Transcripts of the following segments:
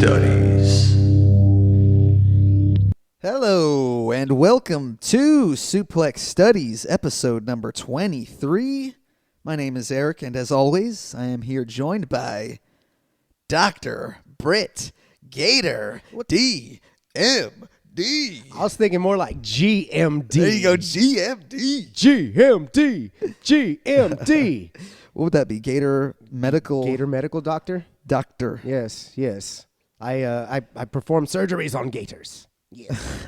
Studies. Hello, and welcome to Suplex Studies, episode number 23. My name is Eric, and as always, I am here joined by Dr. Britt, Gator, DMD. I was thinking more like GMD. There you go, GMD. GMD. What would that be? Gator Medical Doctor? Doctor. Yes. I perform surgeries on gators. Yes.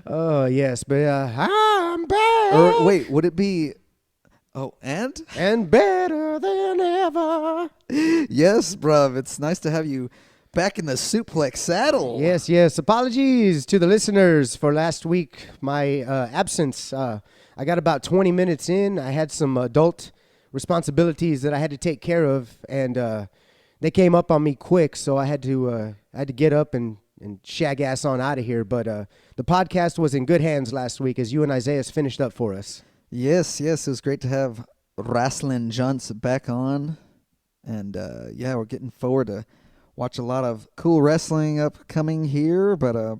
Oh, yes, but I'm back. Or wait, would it be... Oh, and? And better than ever. Yes, bruv. It's nice to have you back in the suplex saddle. Yes. Apologies to the listeners for last week. My absence. I got about 20 minutes in. I had some adult responsibilities that I had to take care of, and they came up on me quick, so I had to get up and shag ass on out of here. But the podcast was in good hands last week as you and Isaiah finished up for us. Yes. It was great to have Wrestling Junts back on. And, we're getting forward to watch a lot of cool wrestling upcoming here. But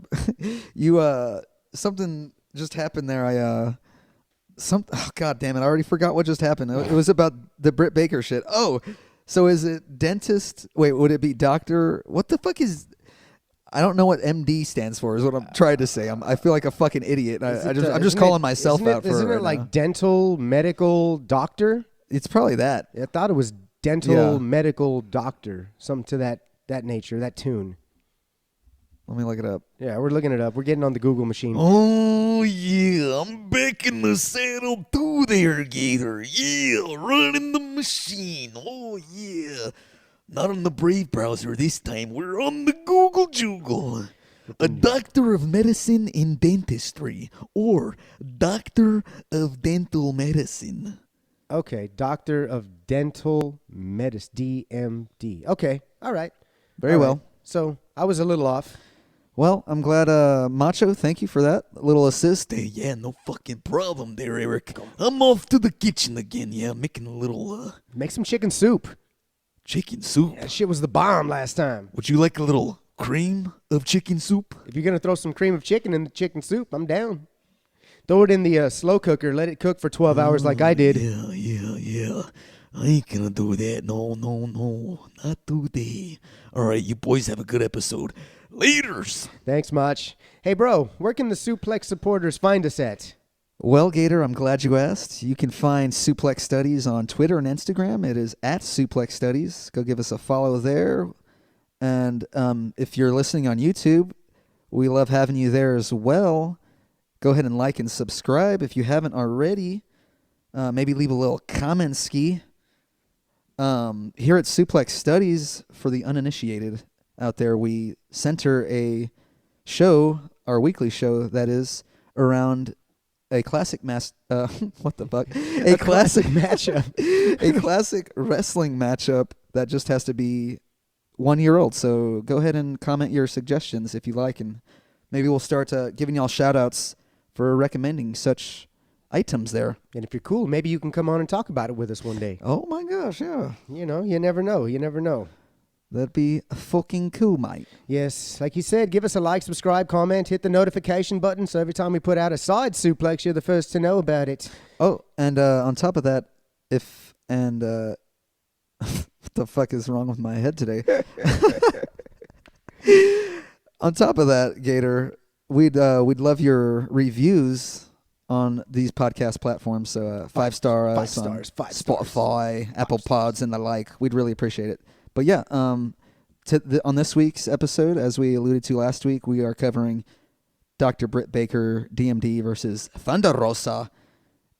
something just happened there. Oh, God damn it. I already forgot what just happened. It was about the Britt Baker shit. Oh, so is it dentist? Wait, would it be doctor? What the fuck is... I don't know what MD stands for is what I'm trying to say. I feel like a fucking idiot. I'm just calling myself out for it. Isn't it like dental medical doctor? It's probably that. I thought it was dental medical doctor, something to that nature, that tune. Let me look it up. Yeah, we're looking it up. We're getting on the Google machine. Oh, yeah, I'm back in the saddle too there, Gator. Yeah, running the machine. Oh, yeah. Not on the Brave browser this time. We're on the Google Joogle. A doctor of medicine in dentistry or doctor of dental medicine. Okay, doctor of dental medicine, DMD. Okay, all right. Very well. So I was a little off. Well, I'm glad, Macho, thank you for that little assist. Hey, yeah, no fucking problem there, Eric. I'm off to the kitchen again, making a little, Make some chicken soup. Chicken soup? That shit was the bomb last time. Would you like a little cream of chicken soup? If you're going to throw some cream of chicken in the chicken soup, I'm down. Throw it in the slow cooker. Let it cook for 12 hours like I did. Yeah. I ain't gonna do that. No. Not today. All right, you boys have a good episode. Laters. Thanks, Mach. Hey, bro, where can the Suplex supporters find us at? Well, Gator, I'm glad you asked. You can find Suplex Studies on Twitter and Instagram. It is at Suplex Studies. Go give us a follow there. And if you're listening on YouTube, we love having you there as well. Go ahead and like and subscribe if you haven't already. Maybe leave a little comment ski. Here at Suplex Studies, for the uninitiated out there, we center a show, our weekly show, that is, around a classic what the fuck? A classic matchup. A classic wrestling matchup that just has to be 1 year old. So go ahead and comment your suggestions if you like, and maybe we'll start giving y'all shout outs for recommending such items there. And if you're cool, maybe you can come on and talk about it with us one day. Oh my gosh, yeah. You know, you never know. That'd be fucking cool, mate. Yes, like you said, give us a like, subscribe, comment, hit the notification button so every time we put out a side suplex, you're the first to know about it. Oh, and on top of that, what the fuck is wrong with my head today? On top of that, Gator, we'd love your reviews on these podcast platforms. So 5 stars on Spotify, Apple Pods, and the like. We'd really appreciate it. But yeah, on this week's episode, as we alluded to last week, we are covering Dr. Britt Baker, DMD versus Thunder Rosa.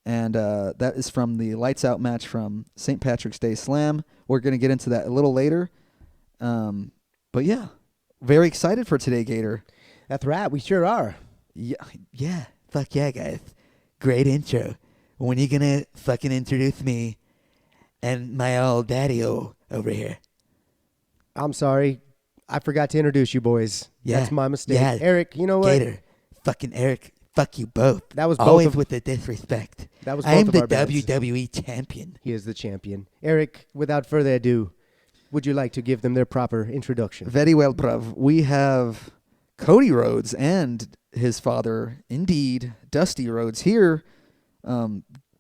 And that is from the Lights Out match from St. Patrick's Day Slam. We're going to get into that a little later. But yeah, very excited for today, Gator. That's right, we sure are. Yeah. Fuck yeah, guys. Great intro. When are you going to fucking introduce me and my old daddy-o over here? I'm sorry. I forgot to introduce you boys. Yeah. That's my mistake. Yeah. Eric, you know what? Gator. Fucking Eric. Fuck you both. That was always both with the disrespect. That was both I'm of the our bets. WWE champion. He is the champion. Eric, without further ado, would you like to give them their proper introduction? Very well, bruv. We have Cody Rhodes and his father, indeed, Dusty Rhodes here.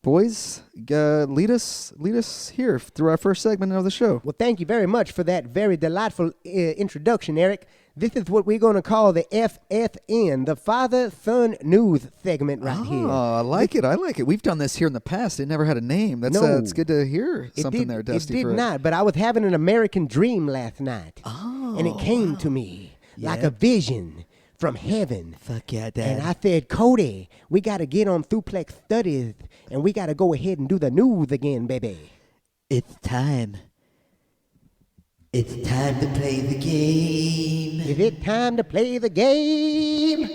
Boys, lead us here through our first segment of the show. Well, thank you very much for that very delightful introduction, Eric. This is what we're going to call the FSN, the Father-Son News segment right here. Oh, I like it. We've done this here in the past. It never had a name. That's No. It's good to hear something there, Dusty. It did not, but I was having an American dream last night. Oh, and it came to me like a vision from heaven. Fuck yeah, Dad. And I said, Cody, we got to get on Suplex Studies, and we got to go ahead and do the news again, baby. It's time. It's time to play the game. Is it time to play the game?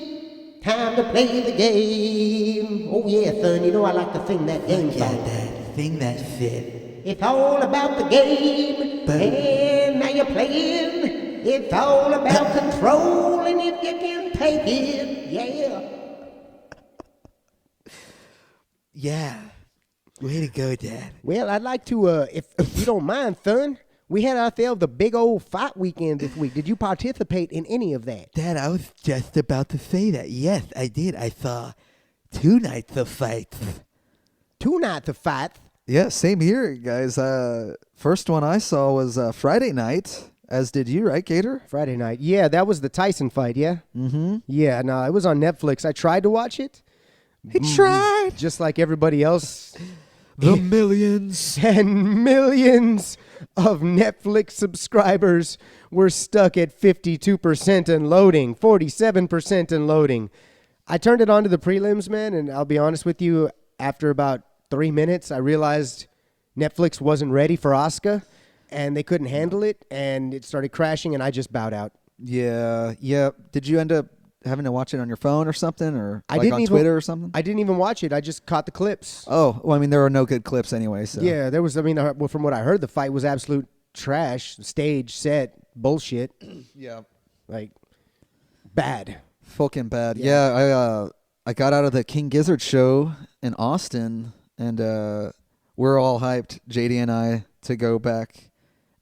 Time to play the game. Oh, yeah, son, you know I like to sing that game Yeah, song. Dad, sing that shit. It's all about the game, But- and now you're playing. It's all about controlling if you can take it, yeah. Yeah. Way to go, Dad. Well, I'd like to, if you don't mind, son, we had ourselves a big old fight weekend this week. Did you participate in any of that? Dad, I was just about to say that. Yes, I did. I saw 2 nights of fights. 2 nights of fights. Yeah, same here, guys. First one I saw was Friday night, as did you, right, Gator? Friday night. Yeah, that was the Tyson fight, yeah? Mm-hmm. Yeah, no, it was on Netflix. I tried to watch it. He tried. Just like everybody else. The millions. And millions of Netflix subscribers were stuck at 52% and loading, 47% and loading. I turned it on to the prelims, man, and I'll be honest with you, after about 3 minutes, I realized Netflix wasn't ready for Asuka, and they couldn't handle it, and it started crashing, and I just bowed out. Yeah. Did you end up having to watch it on your phone or something, or I like didn't on even- Twitter or something? I didn't even watch it. I just caught the clips. Oh, well, I mean, there were no good clips anyway, so. Yeah, there was, well, from what I heard, the fight was absolute trash, stage, set, bullshit, Yeah. like, bad. Fucking bad. Yeah. Yeah, I got out of the King Gizzard show in Austin, and we're all hyped, JD and I, to go back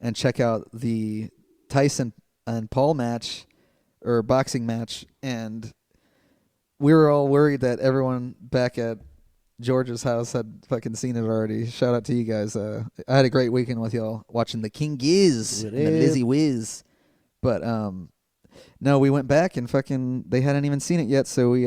and check out the Tyson and Paul match, or boxing match, and we were all worried that everyone back at George's house had fucking seen it already. Shout out to you guys. I had a great weekend with y'all watching the King Giz and the Lizzie Wiz. But no, we went back and fucking they hadn't even seen it yet, so we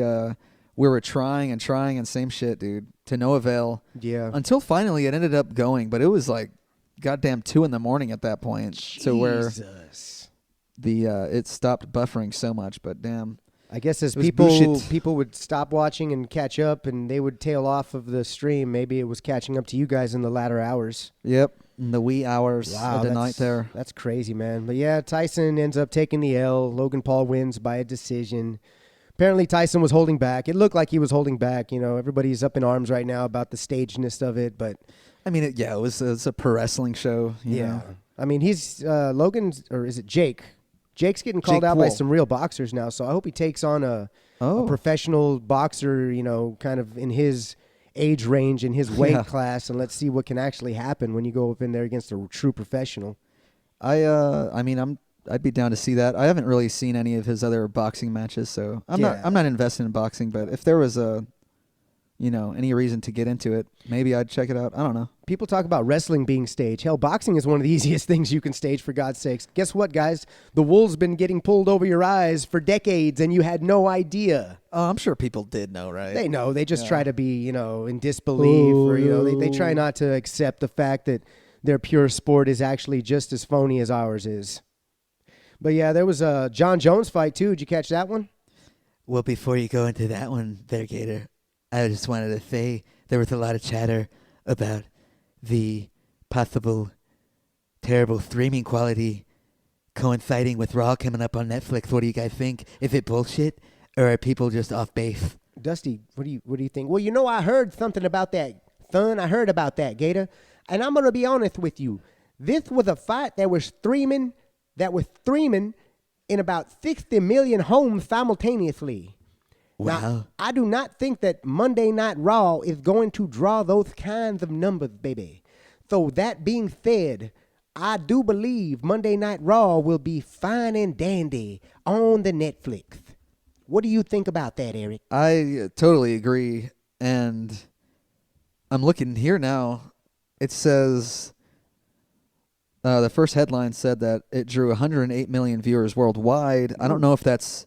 were trying and same shit, dude, to no avail. Yeah. Until finally it ended up going, but it was like goddamn 2 a.m. at that point. So where Jesus. the it stopped buffering so much, but damn. I guess as It was bullshit. people would stop watching and catch up, and they would tail off of the stream. Maybe it was catching up to you guys in the latter hours. Yep, in the wee hours of the that's, night there. That's crazy, man. But yeah, Tyson ends up taking the L. Logan Paul wins by a decision. Apparently Tyson was holding back. It looked like he was holding back. You know, everybody's up in arms right now about the stagedness of it, but I mean, it was a pro wrestling show. You know? I mean, he's Logan's, or is it Jake? Jake's getting called Jake out by Paul. some real boxers now, so I hope he takes on a professional boxer, you know, kind of in his age range, in his weight class, and let's see what can actually happen when you go up in there against a true professional. I mean, I'd be down to see that. I haven't really seen any of his other boxing matches, so I'm not invested in boxing. But if there was any reason to get into it, maybe I'd check it out. I don't know. People talk about wrestling being staged. Hell, boxing is one of the easiest things you can stage, for God's sakes. Guess what, guys? The wool's been getting pulled over your eyes for decades, and you had no idea. Oh, I'm sure people did know, right? They know. They just try to be, in disbelief, or, they try not to accept the fact that their pure sport is actually just as phony as ours is. But yeah, there was a John Jones fight, too. Did you catch that one? Well, before you go into that one there, Gator, I just wanted to say there was a lot of chatter about the possible terrible streaming quality coinciding with Raw coming up on Netflix. What do you guys think? Is it bullshit, or are people just off base? Dusty, what do you think? Well, I heard something about that, son. I heard about that, Gator. And I'm going to be honest with you. This was a fight that was streaming in about 60 million homes simultaneously. Wow. Now, I do not think that Monday Night Raw is going to draw those kinds of numbers, baby. So that being said, I do believe Monday Night Raw will be fine and dandy on the Netflix. What do you think about that, Eric? I totally agree. And I'm looking here now. It says the first headline said that it drew 108 million viewers worldwide. I don't know if that's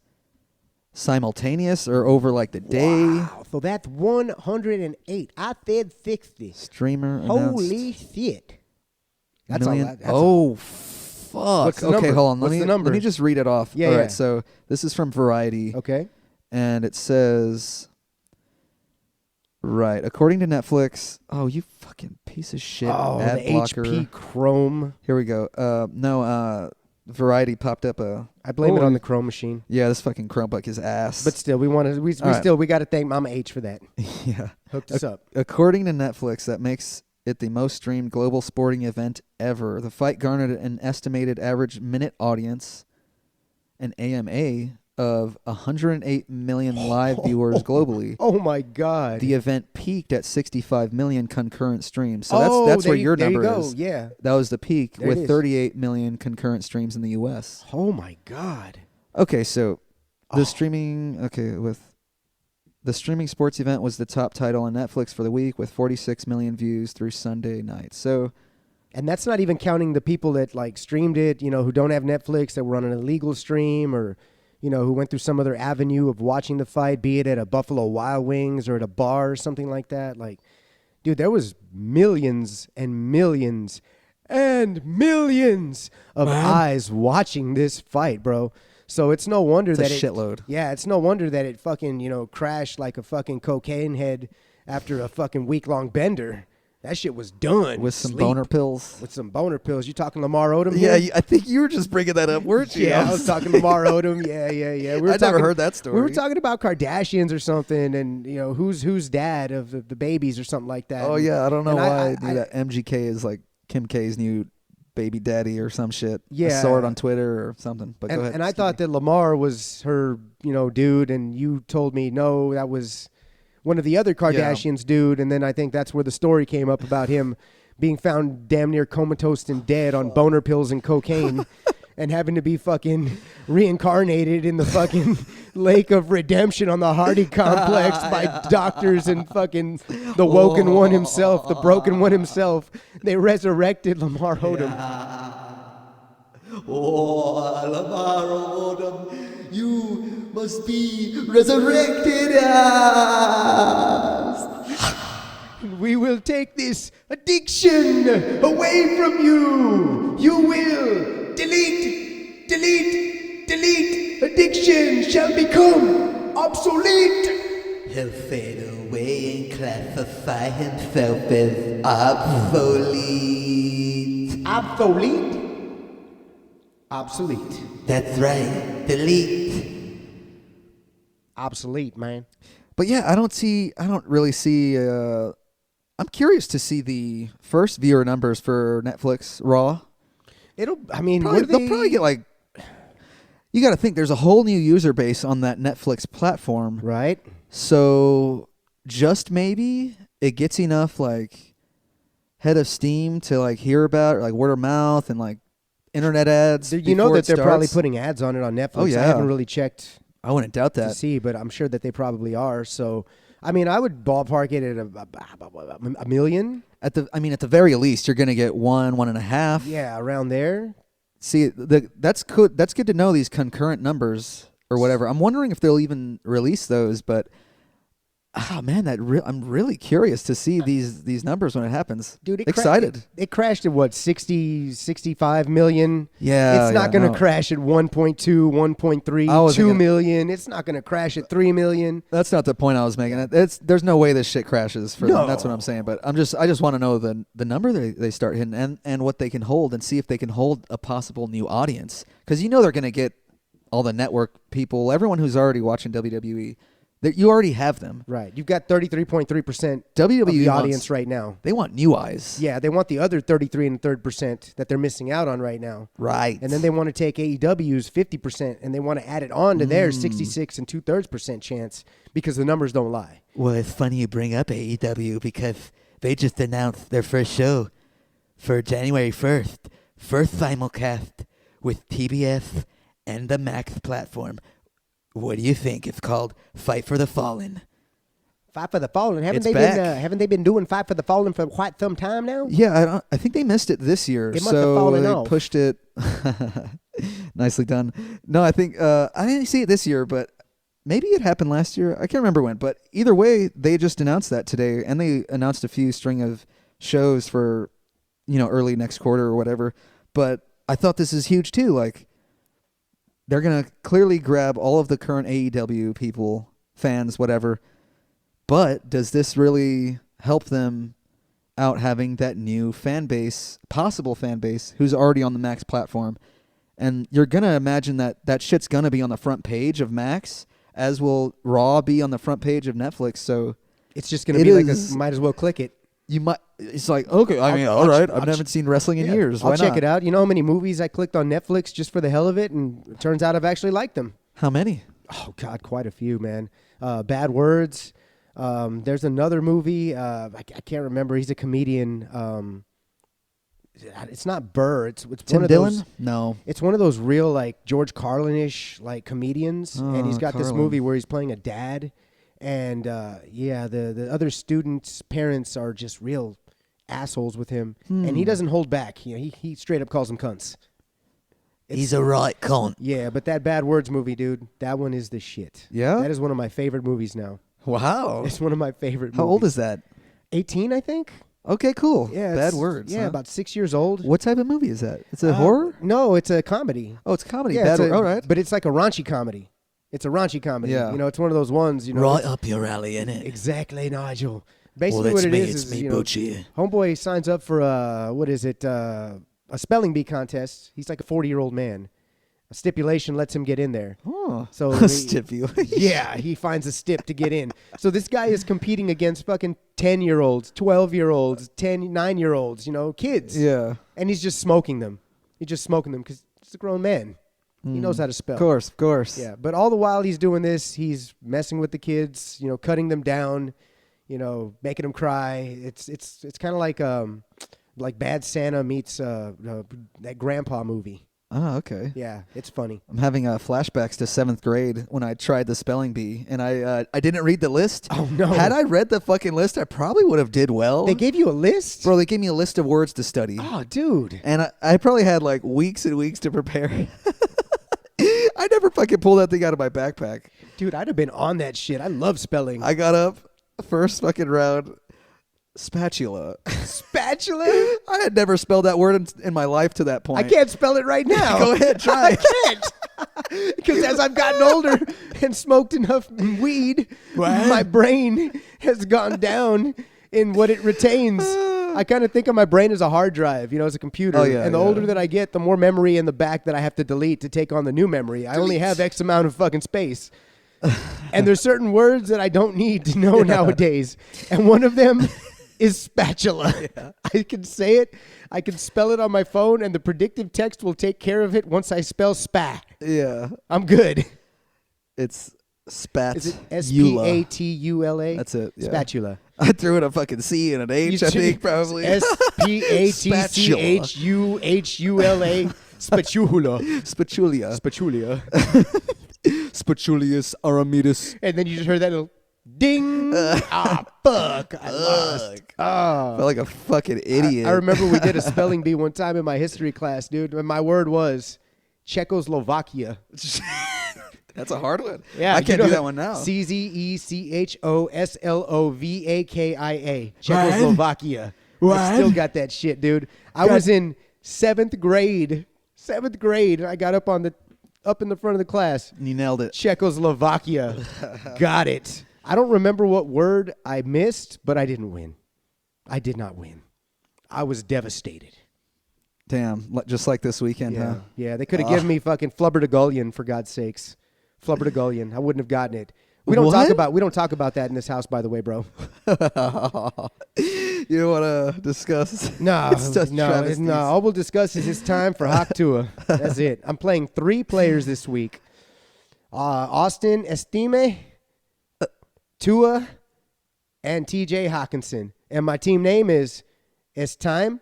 simultaneous or over like the day. Wow. So that's 108. I said 60. Streamer Holy shit. That's million. a lot. Fuck. What's the Okay, number? hold on. What's the Let number? me just read it off. Yeah, All yeah. right, so this is from Variety. Okay. And it says, right, according to Netflix, oh, you fucking piece of shit, Oh, ad the blocker. HP Chrome. Here we go. Variety popped up a. I blame it on the Chrome machine. Yeah, this fucking Chromebook is ass. But still, we want to. We All right. we got to thank Mama H for that. yeah. Hooked us up. According to Netflix, that makes it the most streamed global sporting event ever. The fight garnered an estimated average minute audience, an AMA, of 108 million live viewers globally. Oh my God. The event peaked at 65 million concurrent streams. So that's where your number is. Yeah. That was the peak There it with is. 38 million concurrent streams in the US. Oh my God. Okay, so the streaming sports event was the top title on Netflix for the week with 46 million views through Sunday night. So, And that's not even counting the people that like streamed it, who don't have Netflix, that were on an illegal stream, or who went through some other avenue of watching the fight, be it at a Buffalo Wild Wings or at a bar or something like that. Like, dude, there was millions and millions and millions of eyes watching this fight, bro. So it's no wonder it's a that shitload. Yeah, it's no wonder that it fucking, crashed like a fucking cocaine head after a fucking week-long bender. That shit was done. With some Sleep. boner pills. With some boner pills. You talking Lamar Odom Yeah, here? I think you were just bringing that up, weren't you? Yeah, I was talking Lamar Odom. Yeah. I never heard that story. We were talking about Kardashians or something, and who's dad of the babies or something like that. Oh yeah, I don't know And why I knew that MGK is like Kim K's new baby daddy or some shit. Yeah. I saw it on Twitter or something. But go ahead. And I Stevie. thought that Lamar was her, dude, and you told me no, that was one of the other Kardashians, dude. And then I think that's where the story came up about him being found damn near comatose and dead on boner pills and cocaine. And having to be fucking reincarnated in the fucking lake of redemption on the Hardy complex by doctors and fucking the woken one himself, the broken one himself. They resurrected Lamar Odom. Oh, Lamar Odom, you must be resurrected. We will take this addiction away from you. You will delete. Addiction shall become obsolete. He'll fade away and classify himself as obsolete. Obsolete. That's right, delete. Obsolete, man. But yeah, I don't really see. I'm curious to see the first viewer numbers for Netflix Raw. They'll Probably get like. You got to think there's a whole new user base on that Netflix platform, right? So just maybe it gets enough like head of steam to like hear about, or like word of mouth and like internet ads. You know before that they're it probably starts. putting ads on it on Netflix. Oh, yeah. I haven't really checked I wouldn't doubt to that. see, but I'm sure that they probably are. So, I mean, I would ballpark it at a million. At the very least, you're gonna get 1.5. Yeah, around there. See, that's good. That's good to know these concurrent numbers or whatever. I'm wondering if they'll even release those. But man, I'm really curious to see these numbers when it happens. Dude, excited. It crashed at what, 65 million? Yeah, It's not going to crash at 1.2, 1.3, 2 million. It's not going to crash at 3 million. That's not the point I was making. There's no way this shit crashes for them. That's what I'm saying. But I just want to know the number they start hitting and what they can hold, and see if they can hold a possible new audience. Because they're going to get all the network people, everyone who's already watching WWE. You already have them. Right. You've got 33.3% WWE of the wants- audience right now. They want new eyes. Yeah, they want the other 33 1/3% that they're missing out on right now. Right. And then they want to take AEW's 50% and they want to add it on to their 66 2/3% chance because the numbers don't lie. Well, it's funny you bring up AEW because they just announced their first show for January 1st first simulcast with TBS and the Max platform. What do you think? It's called Fight for the Fallen. Fight for the Fallen. It's back. Haven't they been doing Fight for the Fallen for quite some time now? Yeah, I think they missed it this year. It must have fallen they off. pushed it. Nicely done. No, I think I didn't see it this year, but maybe it happened last year. I can't remember when. But either way, they just announced that today, and they announced a few string of shows for, early next quarter or whatever. But I thought this is huge too. Like, they're gonna clearly grab all of the current AEW people, fans, whatever. But does this really help them out having that new fan base, possible fan base, who's already on the Max platform? And you're going to imagine that shit's going to be on the front page of Max, as will Raw be on the front page of Netflix. So it's just going to be like might as well click it. It's like, okay, all right. I've never seen wrestling in years. Why I'll check not? it out. You know how many movies I clicked on Netflix just for the hell of it? And it turns out I've actually liked them. How many? Oh, God, quite a few, man. Bad Words. There's another movie. I can't remember. He's a comedian. It's not Burr. It's Tim one of Dillon? those. No. It's one of those real like George Carlin-ish like comedians, and he's got this Carlin. movie where he's playing a dad, and the other students' parents are just real assholes with him, and he doesn't hold back. He straight up calls them cunts. He's a right cunt. Yeah, but that Bad Words movie, dude, that one is the shit. Yeah? That is one of my favorite movies now. Wow. It's one of my favorite movies. How old is that? 18, I think. Okay, cool. Yeah, Bad it's- Words. Yeah, huh? about 6 years old. What type of movie is that? It's a horror? No, it's a comedy. Oh, it's a comedy. Yeah, Bad it's All right. But it's like a raunchy comedy. It's a raunchy comedy. Yeah. It's one of those ones, Right it's- up your alley, innit? Exactly, Nigel. Well, Basically, that's what it me. is It's me, is, Butch here. homeboy signs up for a spelling bee contest. He's like a 40-year-old man. A stipulation lets him get in there. Oh, So stipulation. yeah, he finds a stip to get in. So this guy is competing against fucking 10-year-olds, 12-year-olds, 9-year-olds, kids. Yeah. And he's just smoking them. He's just smoking them because he's a grown man. He knows how to spell. Of course. Yeah, but all the while he's doing this, he's messing with the kids, cutting them down, making them cry. It's kind of like Bad Santa meets that Grandpa movie. Oh, okay. Yeah, it's funny. I'm having flashbacks to 7th grade when I tried the spelling bee, and I didn't read the list. Oh, no. Had I read the fucking list, I probably would have did well. They gave you a list? Bro, they gave me a list of words to study. Oh, dude. And I probably had like weeks and weeks to prepare. I never fucking pulled that thing out of my backpack. Dude, I'd have been on that shit. I love spelling. I got up, first fucking round, spatula. Spatula? I had never spelled that word in my life to that point. I can't spell it right now. Go ahead, try. I can't. Because as I've gotten older and smoked enough weed, my brain has gone down in what it retains. I kind of think of my brain as a hard drive, as a computer. Oh, yeah, and the yeah. older that I get, the more memory in the back that I have to delete to take on the new memory. I only have X amount of fucking space. And there's certain words that I don't need to know nowadays. And one of them is spatula. Yeah. I can say it. I can spell it on my phone, and the predictive text will take care of it once I spell spa. Yeah. I'm good. It's spat. Is it S-P-A-T-U-L-A? That's it. Yeah. Spatula. I threw in a fucking C and an H, I think, probably. S-P-A-T-C-H-U-H-U-L-A. Spatula. Spatulia. Spatula. Spatulius aramidus. And then you just heard that little ding. Fuck. I lost. Felt like a fucking idiot. I remember we did a spelling bee one time in my history class, dude. And my word was Czechoslovakia. That's a hard one. Yeah, I can't do that one now. Czechoslovakia. Czechoslovakia. I still got that shit, dude. I was in 7th grade. 7th grade. And I got up in the front of the class. You nailed it. Czechoslovakia. Got it. I don't remember what word I missed, but I didn't win. I did not win. I was devastated. Damn, just like this weekend, huh? Yeah, they could have given me fucking flubbertigullion, for God's sakes. Flubbertigullion. I wouldn't have gotten it. We don't talk about that in this house, by the way, bro. You don't want to discuss? No, It's just no. travesties. All we'll discuss is it's time for Hawk Tua. That's it. I'm playing 3 players this week. Austin Estime, Tua, and TJ Hawkinson. And my team name is It's Time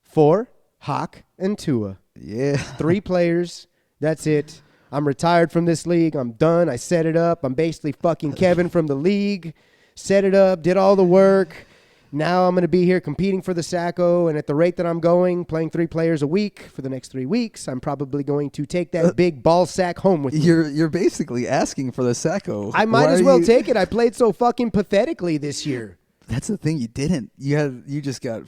for Hawk and Tua. Yeah. 3 players. That's it. I'm retired from this league. I'm done. I set it up. I'm basically fucking Kevin from the league. Set it up, did all the work. Now I'm going to be here competing for the Sacco, and at the rate that I'm going, playing 3 players a week for the next 3 weeks, I'm probably going to take that big ball sack home with me. You're basically asking for the Sacco. I might as well take it. I played so fucking pathetically this year. That's the thing. You didn't. You just got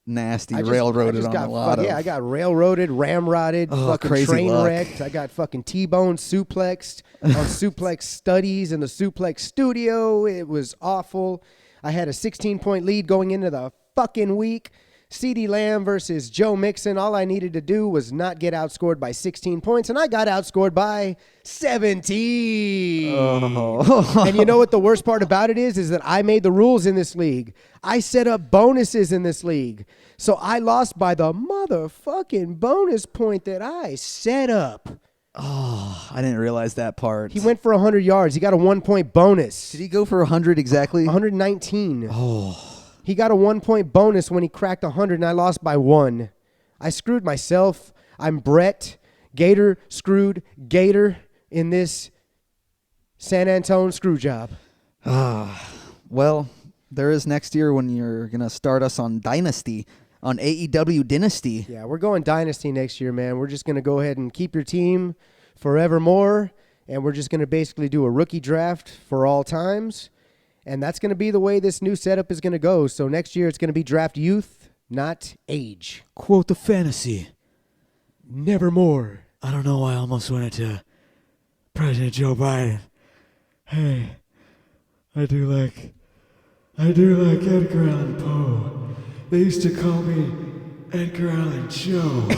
nasty I railroaded just on got a lot of. I got railroaded, ramrodded, fucking crazy train luck. wrecked. I got fucking T-bone suplexed on Suplex Studies in the Suplex Studio. It was awful. I had a 16-point lead going into the fucking week. CeeDee Lamb versus Joe Mixon. All I needed to do was not get outscored by 16 points, and I got outscored by 17. Oh. And you know what the worst part about it is that I made the rules in this league. I set up bonuses in this league. So I lost by the motherfucking bonus point that I set up. Oh, I didn't realize that part. He went for 100 yards. He got a 1-point bonus. Did he go for 100 exactly? 119. Oh. He got a 1-point bonus when he cracked 100, and I lost by 1. I screwed myself. I'm Britt. Gator screwed Gator in this San Antone screw job. Well, there is next year when you're going to start us on Dynasty, on AEW Dynasty. Yeah, we're going Dynasty next year, man. We're just going to go ahead and keep your team forevermore, and we're just going to basically do a rookie draft for all times. And that's going to be the way this new setup is going to go. So next year it's going to be draft youth, not age. Quote the fantasy. Nevermore. I don't know why I almost went to President Joe Biden. Hey, I do like Edgar Allan Poe. They used to call me Edgar Allan Joe.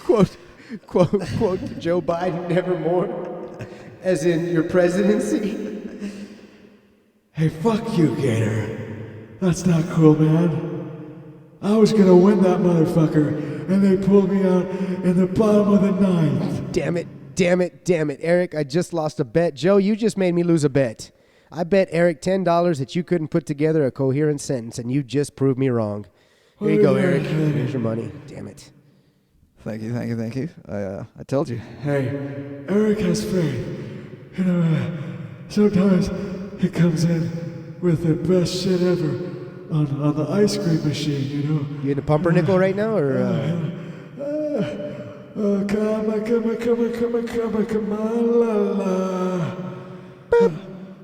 quote Joe Biden, nevermore. As in your presidency. Hey, fuck you, Gator. That's not cool, man. I was gonna win that motherfucker, and they pulled me out in the bottom of the ninth. Damn it. Eric, I just lost a bet. Joe, you just made me lose a bet. I bet Eric $10 that you couldn't put together a coherent sentence, and you just proved me wrong. Here you go, Eric. Here's your money. Damn it. Thank you. I told you. Hey, Eric has faith. You know, sometimes he comes in with the best shit ever on the ice cream machine, you know. You in the pumpernickel right now, or? Come on, la la.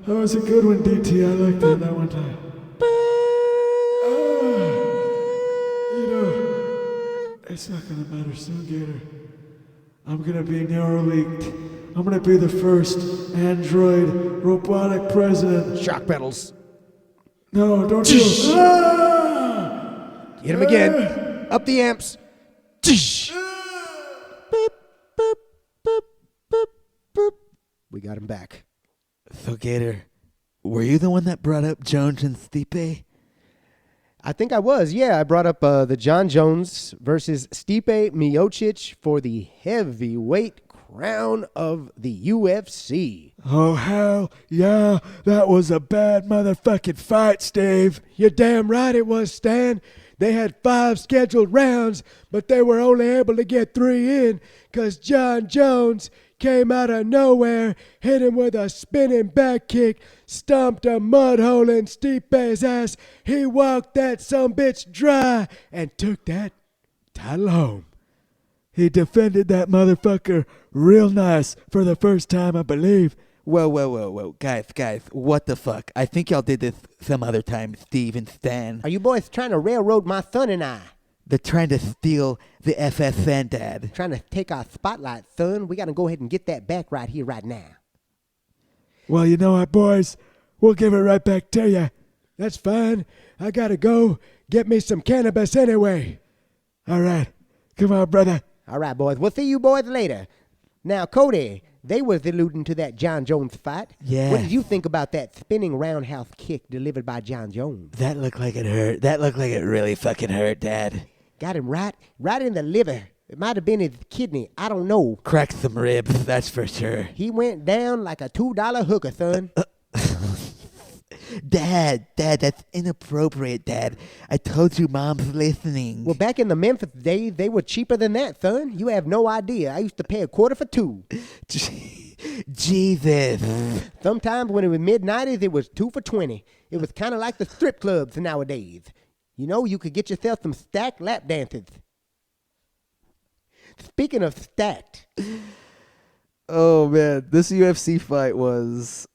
That was a good one, DT. I liked that one time. You know, it's not gonna matter soon, Gator. I'm gonna be neuro-leaked. I'm gonna be the first android robotic president. Shock pedals. No, don't do it. Hit him again. Up the amps. Boop, boop, boop, boop, boop. We got him back. So, Gator, were you the one that brought up Jones and Stipe? I think I was. Yeah, I brought up the John Jones versus Stipe Miocic for the heavyweight crown of the UFC. Oh, hell yeah. That was a bad motherfucking fight, Steve. You're damn right it was, Stan. They had 5 scheduled rounds, but they were only able to get 3 in because John Jones came out of nowhere, hit him with a spinning back kick, stomped a mud hole in Stipe's ass. He walked that sumbitch dry and took that title home. He defended that motherfucker real nice for the first time, I believe. Whoa. Guys, what the fuck? I think y'all did this some other time, Steve and Stan. Are you boys trying to railroad my son and I? They're trying to steal the FSN, Dad. Trying to take our spotlight, son. We got to go ahead and get that back right here, right now. Well, you know what, boys? We'll give it right back to you. That's fine. I got to go get me some cannabis anyway. All right. Come on, brother. All right, boys. We'll see you boys later. Now, Cody, they was alluding to that John Jones fight. Yeah. What did you think about that spinning roundhouse kick delivered by John Jones? That looked like it hurt. That looked like it really fucking hurt, Dad. Got him right in the liver. It might have been his kidney. I don't know. Cracked some ribs, that's for sure. He went down like a $2 hooker, son. Dad, that's inappropriate, Dad. I told you Mom's listening. Well, back in the Memphis days, they were cheaper than that, son. You have no idea. I used to pay $0.25 for 2. Jesus. Sometimes when it was mid-90s, it was 2 for 20. It was kind of like the strip clubs nowadays. You know, you could get yourself some stacked lap dances. Speaking of stacked. Oh man, this UFC fight was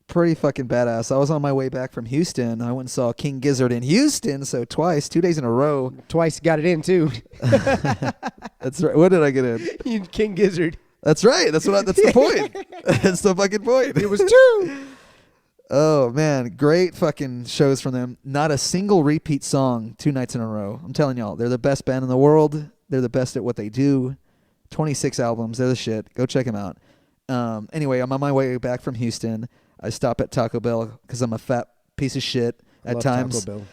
pretty fucking badass. I was on my way back from Houston. I went and saw King Gizzard in Houston, so twice, 2 days in a row. Twice got it in, too. That's right. What did I get in? King Gizzard. That's right. That's the point. That's the fucking point. It was 2. Oh man, great fucking shows from them. Not a single repeat song 2 nights in a row. I'm telling y'all, they're the best band in the world. They're the best at what they do. 26 albums. They're the shit. Go check them out. Anyway, I'm on my way back from Houston. I stop at Taco Bell because I'm a fat piece of shit at times. Taco Bell.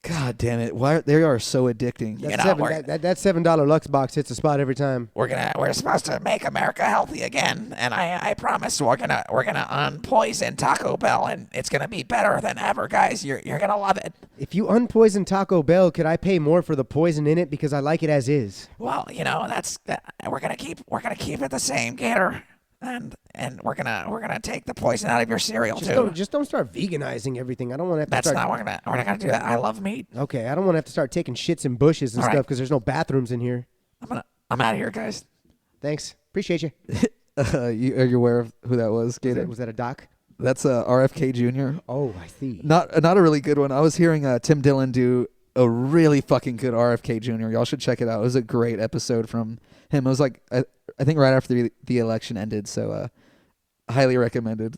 God damn it! Why they are so addicting. That $7 Lux box hits a spot every time. We're supposed to make America healthy again, and I promise we're gonna unpoison Taco Bell, and it's gonna be better than ever, guys. You're gonna love it. If you unpoison Taco Bell, could I pay more for the poison in it because I like it as is? Well, we're gonna keep it the same, Gator, and we're gonna take the poison out of your cereal too. Just don't start veganizing everything. I don't want to have to start. We're not gonna do that. I love meat. Okay, I don't want to have to start taking shits in bushes and All stuff right. because there's no bathrooms in here. I'm out of here, guys. Thanks, appreciate you. Are you aware of who that was, Gator? Was that a doc? That's RFK Jr. Oh, I see. Not a really good one. I was hearing Tim Dillon do a really fucking good RFK Jr. Y'all should check it out. It was a great episode from him. It was like I think right after the election ended, so highly recommended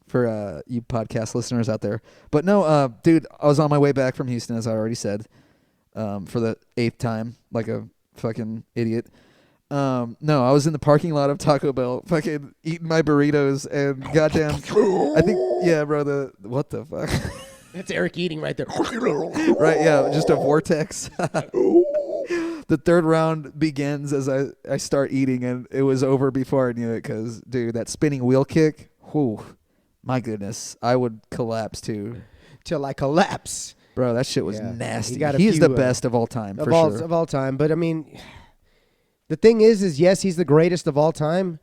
for you podcast listeners out there. But no, dude, I was on my way back from Houston, as I already said, for the 8th time, like a fucking idiot. No, I was in the parking lot of Taco Bell, fucking eating my burritos, and goddamn, I think, yeah, bro, what the fuck? That's Eric eating right there. Right, yeah, just a vortex. The 3rd round begins as I start eating, and it was over before I knew it, because, dude, that spinning wheel kick, whew, my goodness, I would collapse, too. Till I collapse. Bro, that shit was Yeah. nasty. He He's the best of all time, for sure. Of all time. But, I mean, the thing is yes, he's the greatest of all time.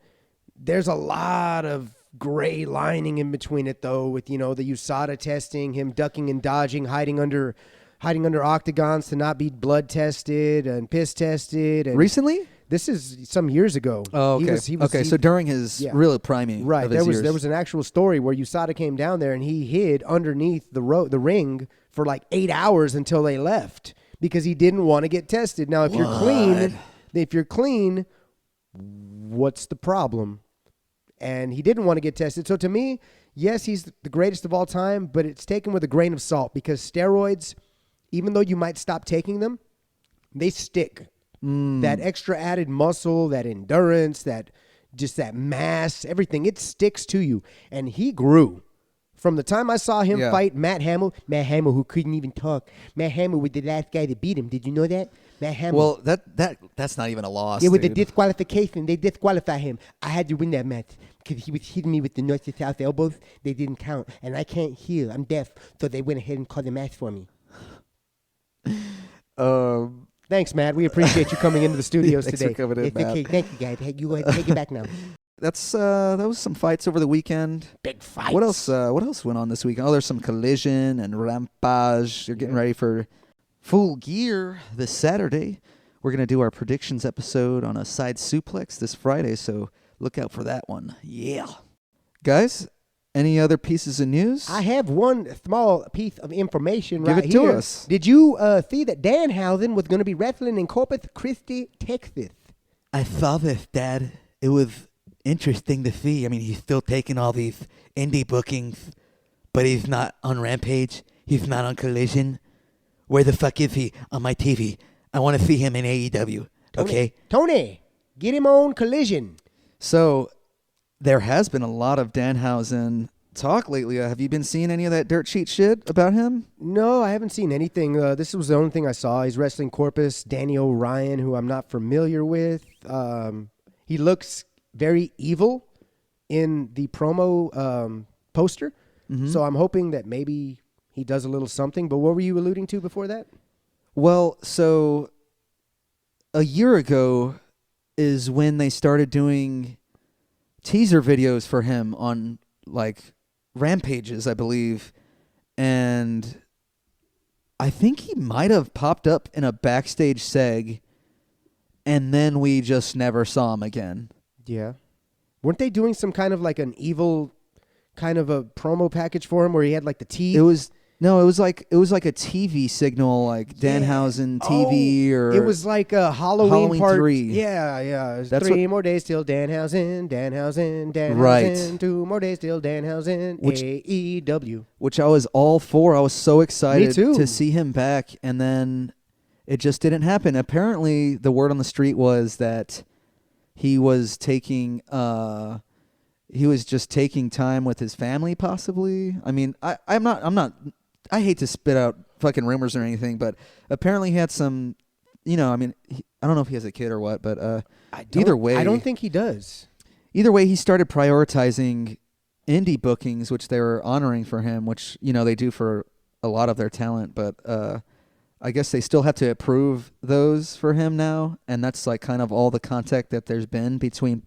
There's a lot of gray lining in between it, though, with, the USADA testing, him ducking and dodging, hiding under octagons to not be blood tested and piss tested. And Recently? this is some years ago. Oh, okay. So during his really priming, right? of his years. There was an actual story where USADA came down there and he hid underneath the ring for like 8 hours until they left because he didn't want to get tested. Now, if you're clean, what's the problem? And he didn't want to get tested. So to me, yes, he's the greatest of all time, but it's taken with a grain of salt because steroids, even though you might stop taking them, they stick. That extra added muscle, that endurance, that mass, everything, it sticks to you. And he grew. From the time I saw him fight Matt Hamill, who couldn't even talk. Matt Hamill was the last guy to beat him. Did you know that? Matt Hamill. Well, that's not even a loss. Yeah, with the dude. disqualification, they disqualified him. I had to win that match because he was hitting me with the north to south elbows. They didn't count, and I can't hear. I'm deaf, so they went ahead and called the match for me. Thanks, Matt. We appreciate you coming into the studios Thanks today. for coming in, It's Matt. okay. Thank you, guys. Hey, you go ahead and take it back now. That was some fights over the weekend. Big fights. What else went on this weekend? Oh, there's some Collision and Rampage. You're getting ready for Full Gear this Saturday. We're going to do our predictions episode on a side suplex this Friday, so look out for that one. Yeah. Guys, any other pieces of news? I have one small piece of information Give right it to here. us. Did you see that Danhausen was going to be wrestling in Corpus Christi, Texas? I saw this, Dad. It was interesting to see. I mean, he's still taking all these indie bookings, but he's not on Rampage. He's not on Collision. Where the fuck is he on my TV? I want to see him in AEW. Okay? Tony, get him on Collision. So there has been a lot of Danhausen talk lately. Have you been seeing any of that dirt sheet shit about him? No, I haven't seen anything. This was the only thing I saw. He's wrestling Corpus, Danny O'Ryan, who I'm not familiar with. He looks very evil in the promo poster. So I'm hoping that maybe he does a little something. But what were you alluding to before that? Well, so a year ago is when they started doing teaser videos for him on like Rampages, I believe. And I think he might have popped up in a backstage seg, and then we just never saw him again. Yeah. Weren't they doing some kind of like an evil kind of a promo package for him where he had like the teeth? It was like a TV signal, like Danhausen TV, or it was like a Halloween part 3. Yeah. It was That's 3 more days till Danhausen. Right. 2 more days till Danhausen. AEW. Which I was all for. I was so excited Me too. to see him back, and then it just didn't happen. Apparently, the word on the street was that he was taking just taking time with his family, possibly. I mean, I'm not. I hate to spit out fucking rumors or anything, but apparently he had some. I mean, I don't know if he has a kid or what, but either way, I don't think he does. Either way, he started prioritizing indie bookings, which they were honoring for him, which they do for a lot of their talent, but I guess they still have to approve those for him now, and that's like kind of all the contact that there's been between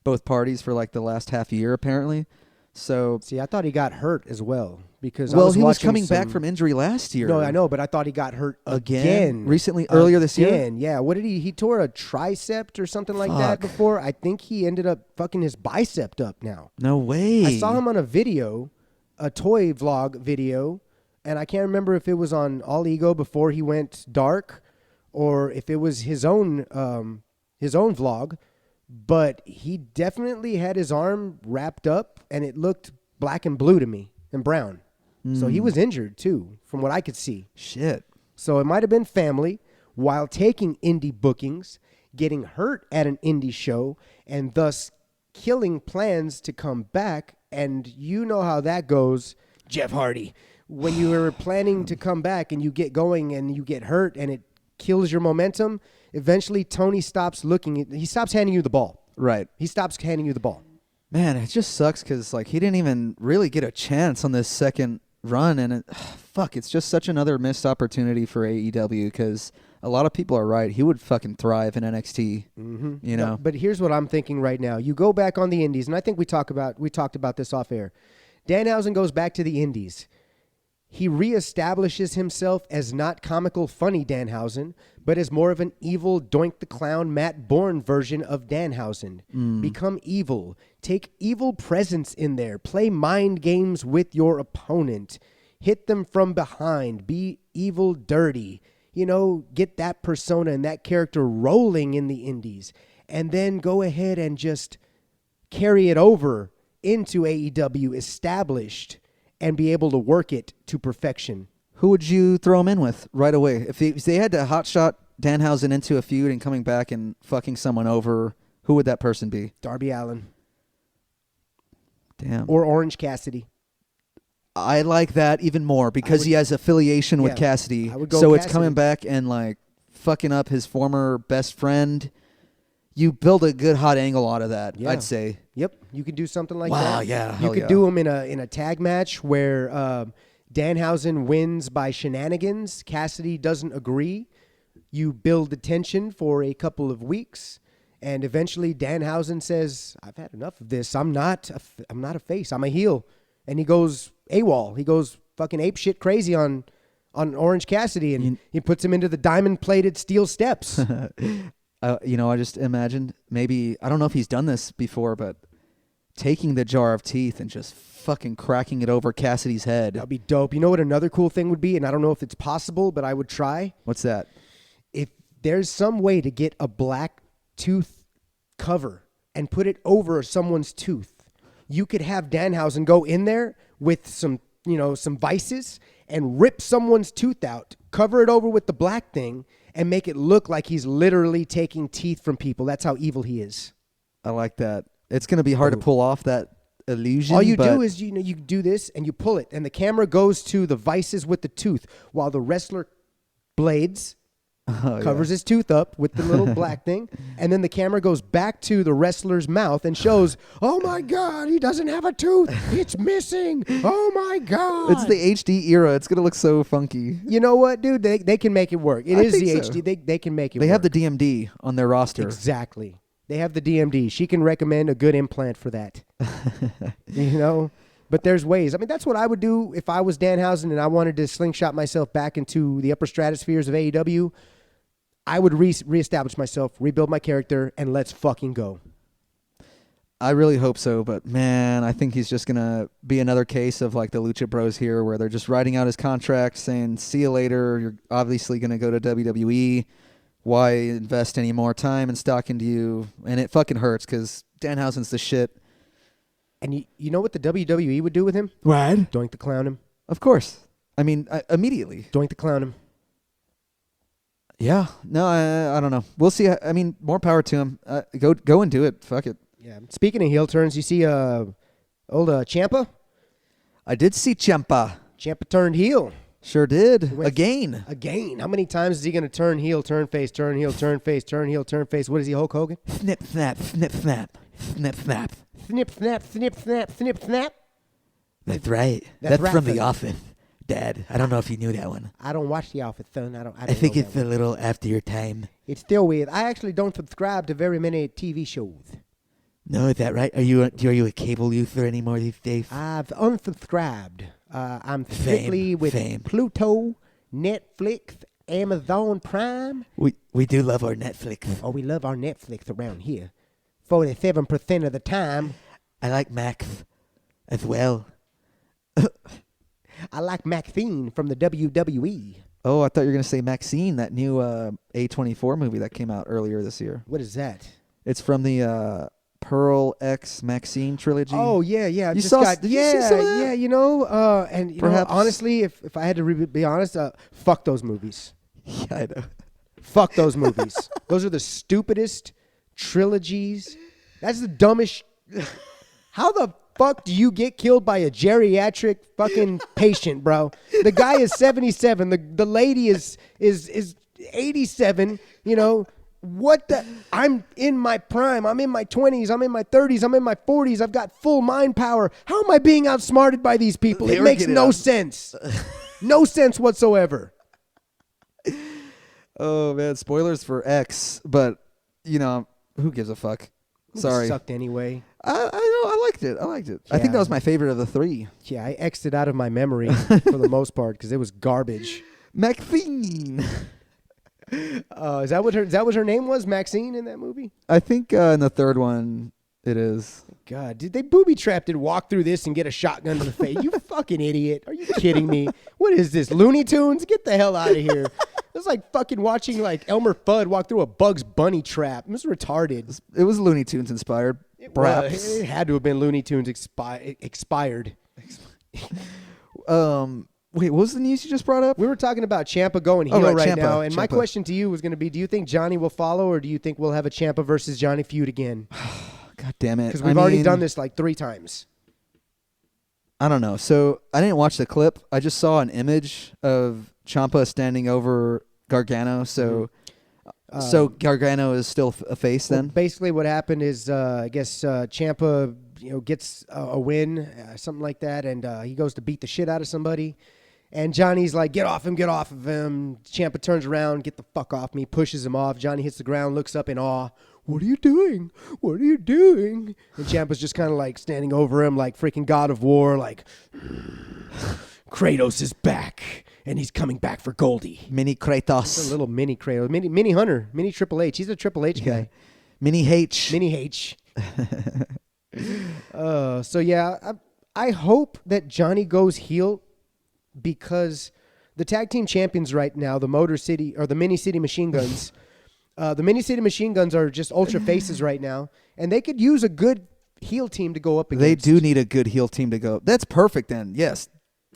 both parties for like the last half year, apparently. So See, I thought he got hurt as well because he was coming back from injury last year. No, I know, but I thought he got hurt again recently, earlier this year. Again, yeah. What did he tore a tricep or something like that before? I think he ended up fucking his bicep up now. No way. I saw him on a video, a toy vlog video, and I can't remember if it was on All Ego before he went dark, or if it was his own vlog. But he definitely had his arm wrapped up, and it looked black and blue to me, and brown. So he was injured too, from what I could see. Shit. So it might have been family while taking indie bookings, getting hurt at an indie show, and thus killing plans to come back. And you know how that goes, Jeff Hardy. When you were planning to come back and you get going and you get hurt and it kills your momentum, eventually Tony stops he stops handing you the ball. Right. He stops handing you the ball. Man, it just sucks because like he didn't even really get a chance on this second run, and it's just such another missed opportunity for AEW because a lot of people are right. He would fucking thrive in NXT. No, but here's what I'm thinking right now. You go back on the indies, and I think we talked about this off air. Danhausen goes back to the indies. He reestablishes himself as not comical funny Danhausen, but as more of an evil Doink the Clown Matt Bourne version of Danhausen. Become evil. Take evil presence in there. Play mind games with your opponent. Hit them from behind. Be evil dirty. Get that persona and that character rolling in the indies. And then go ahead and just carry it over into AEW established and be able to work it to perfection. Who would you throw him in with right away? If they had to hotshot Danhausen into a feud and coming back and fucking someone over, who would that person be? Darby Allin. Damn. Or Orange Cassidy. I like that even more because he has affiliation with Cassidy. I would go so Cassidy. It's coming back and like fucking up his former best friend. You build a good hot angle out of that, I'd say. Yep, you could do something like that. Wow, yeah. You could do him in a tag match where Danhausen wins by shenanigans. Cassidy doesn't agree. You build the tension for a couple of weeks, and eventually Danhausen says, "I've had enough of this. I'm not a face. I'm a heel." And he goes AWOL. He goes fucking ape shit crazy on Orange Cassidy, and he puts him into the diamond-plated steel steps. I just imagined maybe, I don't know if he's done this before, but taking the jar of teeth and just fucking cracking it over Cassidy's head. That'd be dope. You know what another cool thing would be? And I don't know if it's possible, but I would try. What's that? If there's some way to get a black tooth cover and put it over someone's tooth, you could have Danhausen go in there with some vices and rip someone's tooth out, cover it over with the black thing, and make it look like he's literally taking teeth from people. That's how evil he is. I like that. It's going to be hard to pull off that illusion. All you do is, you do this and you pull it, and the camera goes to the vices with the tooth while the wrestler blades covers his tooth up with the little black thing, and then the camera goes back to the wrestler's mouth and shows, oh my God, he doesn't have a tooth. It's missing. Oh my God. It's the HD era. It's going to look so funky. You know what, dude? They can make it work. It I is the think so. HD. They can make it They work. have the DMD on their roster. Exactly. They have the DMD. She can recommend a good implant for that. You know? But there's ways. I mean, that's what I would do if I was Danhausen and I wanted to slingshot myself back into the upper stratospheres of AEW. I would reestablish myself, rebuild my character, and let's fucking go. I really hope so, but man, I think he's just going to be another case of like the Lucha Bros here where they're just writing out his contract saying, see you later, you're obviously going to go to WWE. Why invest any more time and stock into you? And it fucking hurts because Danhausen's the shit. And you know what the WWE would do with him? What? Doink the clown him. Of course. I mean, immediately. Doink the clown him. Yeah. No, I don't know. We'll see. I mean, more power to him. Go and do it. Fuck it. Yeah. Speaking of heel turns, you see old Ciampa? I did see Ciampa. Ciampa turned heel. Sure did. went- Again. Again. How many times is he going to turn heel, turn face, turn heel, turn face, turn heel, turn face? What is he, Hulk Hogan? Snip, snap, snip, snap, snip, snap. Snip, snap, snip, snap, snip, snap. That's right. That's That's right, from The son. Office, Dad. I don't know if you knew that one. I don't watch The Office, son. I I think know it's that a little after your time. It's still weird. I actually don't subscribe to very many TV shows. No, is that right? Are you a cable user anymore these days? I've unsubscribed. I'm strictly with fame. Pluto, Netflix, Amazon Prime. We do love our Netflix. Oh, we love our Netflix around here. 47% of the time. I like Max as well. I like Maxine from the WWE. Oh, I thought you were going to say Maxine, that new A24 movie that came out earlier this year. What is that? It's from the Pearl X Maxine trilogy. Oh, yeah. You Just saw- got, did you see some of that? Yeah, you know, and you know, Perhaps- honestly, if I had to be honest, fuck those movies. Yeah, I know. Fuck those movies. Those are the stupidest trilogies. That's the dumbest. How the fuck do you get killed by a geriatric fucking patient, bro? The guy is 77. The lady is 87. You know what? I'm in my prime. I'm in my 20s. I'm in my 30s. I'm in my 40s. I've got full mind power. How am I being outsmarted by these people? They It were makes getting no out. sense. No sense whatsoever. Oh, man. Spoilers for X, but, you know, who gives a fuck? Sorry. Sucked anyway. I know. I liked it. I think Yeah. that was my favorite of the three. Yeah, I X'd it out of my memory for the most part because it was garbage. Maxine. Is that what her name was? Maxine in that movie? I think in the third one it is. God, did they booby trapped and walk through this and get a shotgun to the face? You fucking idiot! Are you kidding me? What is this? Looney Tunes? Get the hell out of here! It's like fucking watching like Elmer Fudd walk through a Bugs Bunny trap. It was retarded. It was Looney Tunes inspired. Perhaps. It had to have been Looney Tunes expired. Wait, what was the news you just brought up? We were talking about Ciampa going heel right, right Ciampa, now, and my Ciampa. question to you was going to be: do you think Johnny will follow, or do you think we'll have a Ciampa versus Johnny feud again? God damn it. Because we've already done this like 3 times. I don't know. So I didn't watch the clip. I just saw an image of Ciampa standing over Gargano. So so Gargano is still a face Well, then? basically, what happened is, I guess Ciampa, gets a win, something like that, and he goes to beat the shit out of somebody, and Johnny's like, "Get off him! Get off of him!" Ciampa turns around, "Get the fuck off me!" Pushes him off. Johnny hits the ground, looks up in awe. "What are you doing? What are you doing?" And Ciampa's just kind of like standing over him, like freaking God of War, like Kratos is back. And he's coming back for Goldie. Mini It's a Kratos. little mini Kratos, mini Hunter, mini Triple H. He's a Triple H guy. Mini H. Mini H. So yeah, I hope that Johnny goes heel because the tag team champions right now, the Motor City or the Mini City Machine Guns, the Mini City Machine Guns are just ultra faces right now, and they could use a good heel team to go up against. They do need a good heel team to go. That's perfect then. Yes.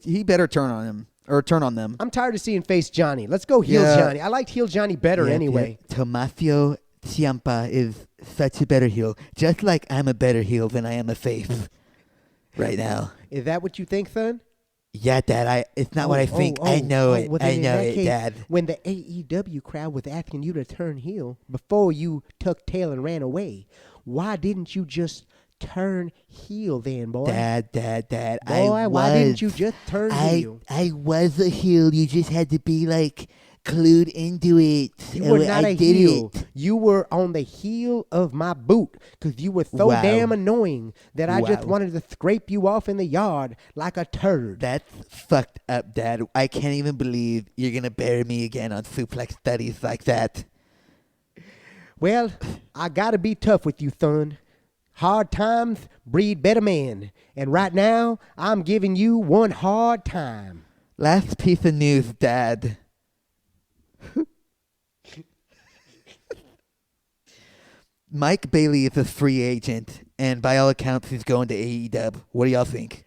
He better turn on him. Or turn on them. I'm tired of seeing face Johnny. Let's go heel Yeah. Johnny. I liked heel Johnny better anyway. Tommaso Ciampa is such a better heel. Just like I'm a better heel than I am a face right now. Is that what you think, son? Yeah, Dad, it's not what I think. I know it. Well, then I in know that it, case, Dad. when the AEW crowd was asking you to turn heel before you tucked tail and ran away, why didn't you just turn heel then, boy? Dad, Boy, why didn't you just turn heel? I was a heel. You just had to be like clued into it. You were not a heel. You were on the heel of my boot because you were so Wow. damn annoying that I just Wow. wanted to scrape you off in the yard like a turd. That's fucked up, Dad. I can't even believe you're gonna bury me again on Suplex Studies like that. Well, I gotta be tough with you, son. Hard times breed better men. And right now, I'm giving you one hard time. Last piece of news, Dad. Mike Bailey is a free agent, and by all accounts, he's going to AEW. What do y'all think?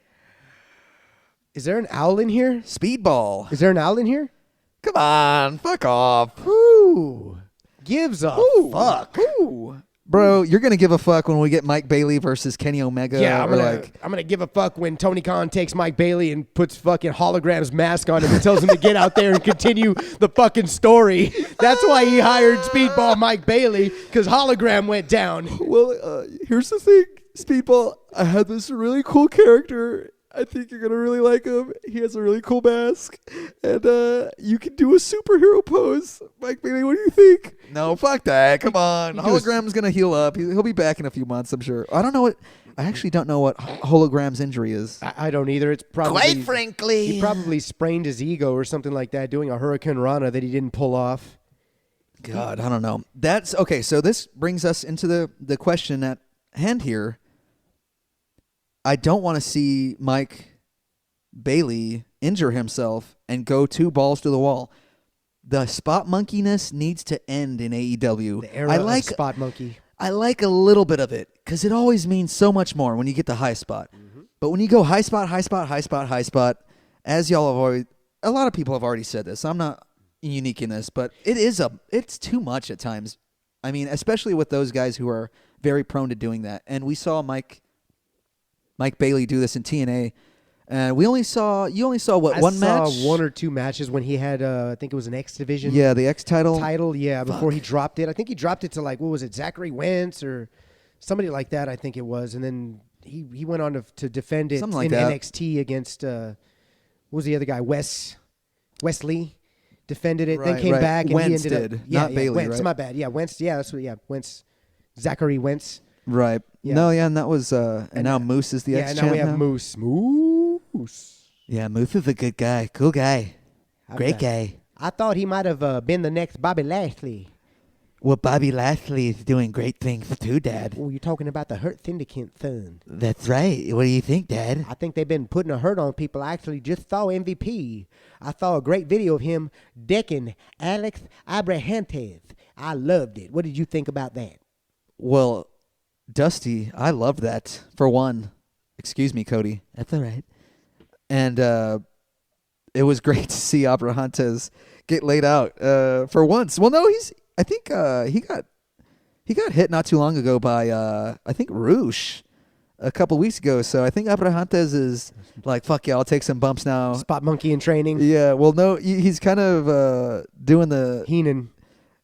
Is there an owl in here? Speedball. Is there an owl in here? Come on, fuck off. Who gives a fuck? Ooh. Bro, you're gonna give a fuck when we get Mike Bailey versus Kenny Omega. Yeah, or I'm gonna give a fuck when Tony Khan takes Mike Bailey and puts fucking hologram's mask on him and tells him to get out there and continue the fucking story. That's why he hired Speedball Mike Bailey, because hologram went down. Well, here's the thing, Speedball. I had this really cool character. I think you're gonna really like him. He has a really cool mask, and you can do a superhero pose. Mike Bailey, what do you think? No, fuck that. Come on. Hologram's gonna heal up. He'll be back in a few months, I'm sure. I actually don't know what Hologram's injury is. I don't either. It's probably Quite frankly, he probably sprained his ego or something like that doing a Hurricane Rana that he didn't pull off. God, I don't know. That's okay. So this brings us into the question at hand here. I don't want to see Mike Bailey injure himself and go 2 balls to the wall. The spot monkeyness needs to end in AEW. The era of spot monkey. I like a little bit of it because it always means so much more when you get the high spot. Mm-hmm. But when you go high spot, as y'all have already, a lot of people have already said this. I'm not unique in this, but it's too much at times. I mean, especially with those guys who are very prone to doing that. And we saw Mike Bailey do this in TNA. You only saw one match? I saw 1 or 2 matches when he had, I think it was an X division. Yeah, the X title. Before he dropped it. I think he dropped it to what was it, Zachary Wentz or somebody like that, I think it was. And then he went on to defend it Something like in that. NXT against, what was the other guy, Wesley. Defended it, then came back, and Wentz he ended did, up... not Bailey, Wentz, right? my bad. Yeah, Wentz. Yeah, that's what. Yeah, Wentz. Zachary Wentz. Right. Yeah. No, yeah, and that was and now Moose is the Yeah, X and champ now we have Moose. Moose. Yeah, Moose is a good guy. Cool guy. Great guy. I thought he might have been the next Bobby Lashley. Well, Bobby Lashley is doing great things too, Dad. Oh, you're talking about the Hurt Syndicate son. That's right. What do you think, Dad? I think they've been putting a hurt on people. I actually just saw MVP. I saw a great video of him decking Alex Abrahantes. I loved it. What did you think about that? Well, Dusty, I loved that, for one. Excuse me, Cody. That's all right. And it was great to see Abrahantes get laid out for once. Well, no, I think he got hit not too long ago by I think Roosh a couple weeks ago. So I think Abrahantes is like, fuck yeah, I'll take some bumps now. Spot monkey in training. Yeah, well, no, he's kind of doing the Heenan.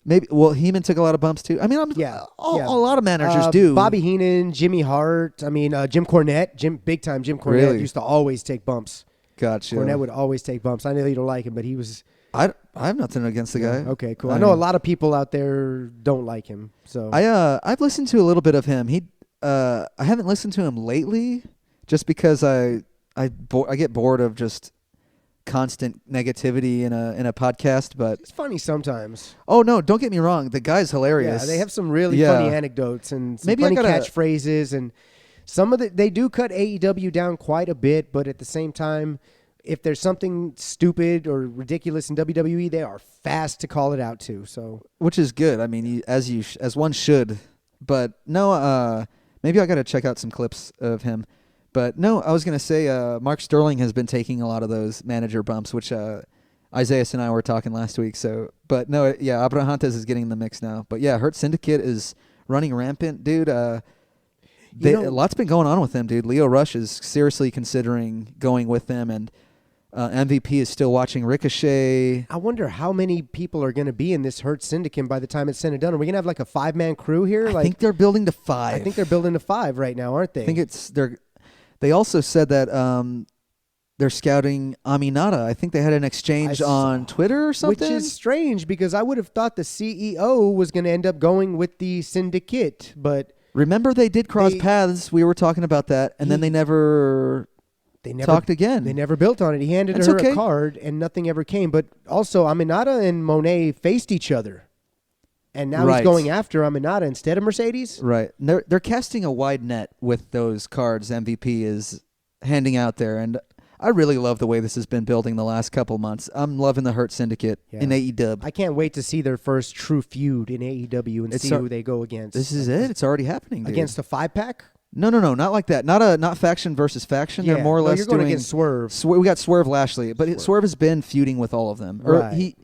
maybe. Well, Heyman took a lot of bumps too. I mean, a lot of managers do. Bobby Heenan, Jimmy Hart. I mean, Jim Cornette. Big time Jim Cornette Really? used to always take bumps. Gotcha. Cornette would always take bumps. I know you don't like him, but he was. I have nothing against the guy. Okay, cool. I know a lot of people out there don't like him. So I've listened to a little bit of him. I haven't listened to him lately, just because I get bored of just constant negativity in a podcast. But it's funny sometimes. Oh no, don't get me wrong. The guy's hilarious. Yeah, they have some really funny anecdotes and some Maybe funny catchphrases, and some of they do cut AEW down quite a bit, but at the same time, if there's something stupid or ridiculous in WWE, they are fast to call it out too. So, which is good. I mean, as one should. But no, maybe I got to check out some clips of him. But no, I was gonna say Mark Sterling has been taking a lot of those manager bumps, which Isaiah and I were talking last week. So, but no, yeah, Abrahantes is getting in the mix now. But yeah, Hurt Syndicate is running rampant, dude. A lot's been going on with them, dude. Leo Rush is seriously considering going with them, and MVP is still watching Ricochet. I wonder how many people are going to be in this Hurt Syndicate by the time it's said and done. Are we going to have like a 5-man crew here? I think they're building to 5. I think they're building to 5 right now, aren't they? I think they also said that they're scouting Aminata. I think they had an exchange on Twitter or something. Which is strange because I would have thought the CEO was going to end up going with the Syndicate, but remember they did cross paths. We were talking about that, and then they never talked again. They never built on it. He handed her a card, and nothing ever came. But also, Aminata and Monet faced each other. And now he's going after Aminata instead of Mercedes? Right. And they're casting a wide net with those cards MVP is handing out there. And I really love the way this has been building the last couple months. I'm loving the Hurt Syndicate in AEW. I can't wait to see their first true feud in AEW and see who they go against. This is it. It's already happening, dude. Against a 5-pack? No, not like that. Not faction versus faction. Yeah. They're more or less you're going doing against Swerve. We got Swerve Lashley, but Swerve has been feuding with all of them. Right.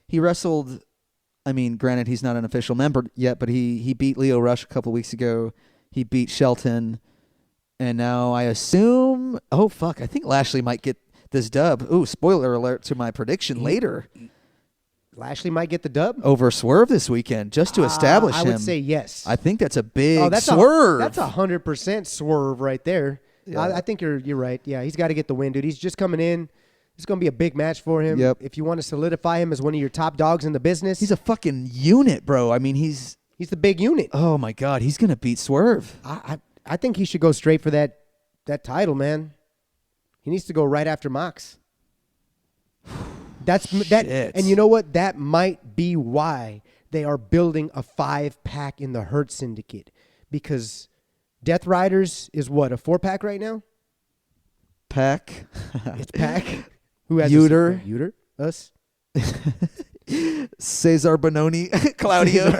He wrestled. I mean, granted, he's not an official member yet, but he beat Leo Rush a couple of weeks ago. He beat Shelton, and now I assume. Oh fuck! I think Lashley might get this dub. Ooh, spoiler alert to my prediction later. Lashley might get the dub over Swerve this weekend just to establish him. I would say yes. I think that's a big that's Swerve. That's 100% Swerve right there. Yeah. I think you're right. Yeah, he's got to get the win, dude. He's just coming in. It's going to be a big match for him. Yep. If you want to solidify him as one of your top dogs in the business. He's a fucking unit, bro. I mean, he's the big unit. Oh, my God. He's going to beat Swerve. I think he should go straight for that title, man. He needs to go right after Mox. And you know what? That might be why they are building a 5-pack in the Hurt Syndicate. Because Death Riders is what, a 4-pack right now? Pack. It's Pack. Who has Uter? Uter? Us? Cesar Bononi. Claudio.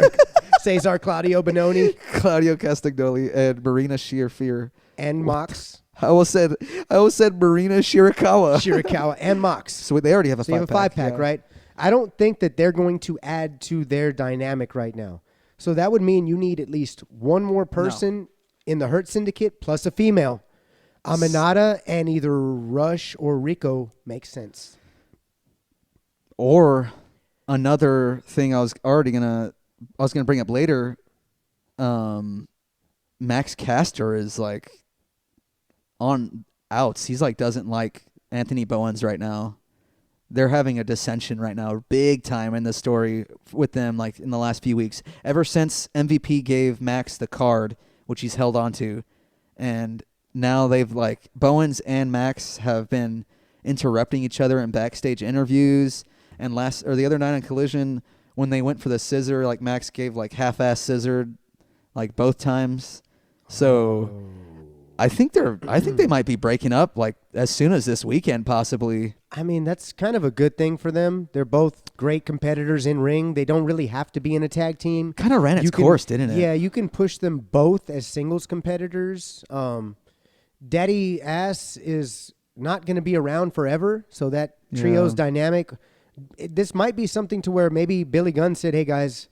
Cesar Claudio Bononi. Claudio Castagnoli and Marina Sheer And Mox. I almost said Marina Shirakawa. Shirakawa and Mox. So they already have a 5-pack. So you have a 5-pack, right? I don't think that they're going to add to their dynamic right now. So that would mean you need at least one more person in the Hurt Syndicate plus a female. Aminata and either Rush or Rico makes sense. Or another thing I was gonna bring up later. Max Caster is like on outs. He's like doesn't like Anthony Bowens right now. They're having a dissension right now, big time in the story with them, like in the last few weeks. Ever since MVP gave Max the card, which he's held on to, and now they've like Bowens and Max have been interrupting each other in backstage interviews. And the other night on Collision, when they went for the scissor, like Max gave like half-ass scissored, like both times. So I think they might be breaking up like as soon as this weekend, possibly. I mean, that's kind of a good thing for them. They're both great competitors in ring. They don't really have to be in a tag team. Kind of ran its course, didn't it? Yeah, you can push them both as singles competitors. Daddy Ass is not going to be around forever, so that trio's dynamic. This might be something to where maybe Billy Gunn said, "Hey guys,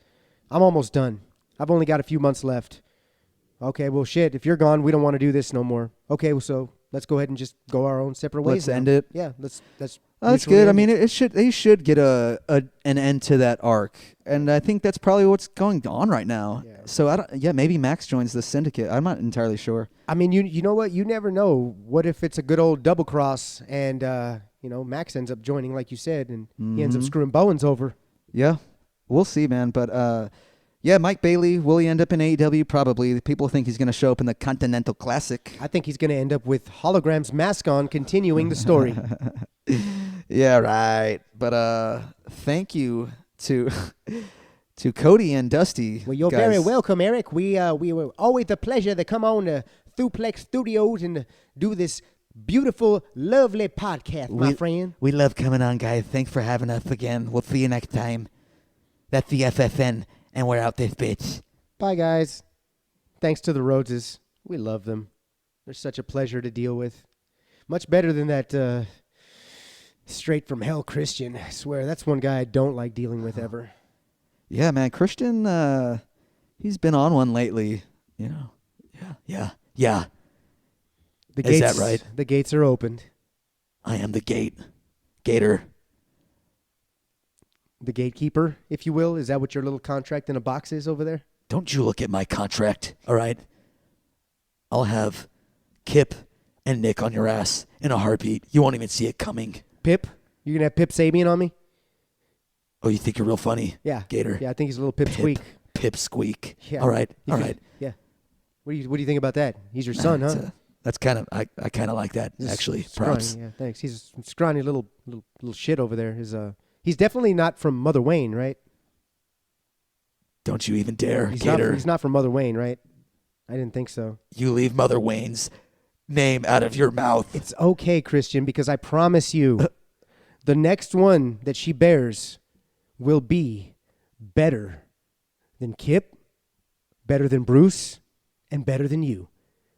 I'm almost done. I've only got a few months left." Okay, well, shit, if you're gone, we don't want to do this no more. Okay, well, so let's go ahead and just go our own separate ways. Let's end it. Yeah, that's good. I mean, they should get an end to that arc, and I think that's probably what's going on right now. Yeah. So maybe Max joins the Syndicate. I'm not entirely sure. I mean, you know what? You never know. What if it's a good old double cross, and Max ends up joining, like you said, and he ends up screwing Bowens over. Yeah, we'll see, man. But Mike Bailey, will he end up in AEW? Probably. People think he's going to show up in the Continental Classic. I think he's going to end up with Hologram's mask on, continuing the story. Yeah, right. But thank you to Cody and Dusty. Well, you're guys. very welcome, Eric. We were always a pleasure to come on to Suplex Studios and do this beautiful, lovely podcast, my friend. We love coming on, guys. Thanks for having us again. We'll see you next time. That's the FFN. And we're out this bitch. Bye, guys. Thanks to the Rhodeses. We love them. They're such a pleasure to deal with. Much better than that straight from hell Christian. I swear, that's one guy I don't like dealing with ever. Yeah, man. Christian, he's been on one lately. You know. Yeah. Is that right? The gates are opened. I am the gate. Gator. The gatekeeper, if you will. Is that what your little contract in a box is over there? Don't you look at my contract, all right? I'll have Kip and Nick on your ass in a heartbeat. You won't even see it coming. Pip? You're going to have Pip Sabian on me? Oh, you think you're real funny? Yeah. Gator. Yeah, I think he's a little Pip Squeak. Pip Squeak. Yeah. All right. You All could- right. Yeah. What do you think about that? He's your son, huh? That's kind of I kind of like that He's actually. scrawny, Props. Yeah, thanks. He's a scrawny little shit over there. He's definitely not from Mother Wayne, right? Don't you even dare, He's Gator. he's not from Mother Wayne, right? I didn't think so. You leave Mother Wayne's name out of your mouth. It's okay, Christian, because I promise you, the next one that she bears will be better than Kip, better than Bruce, and better than you.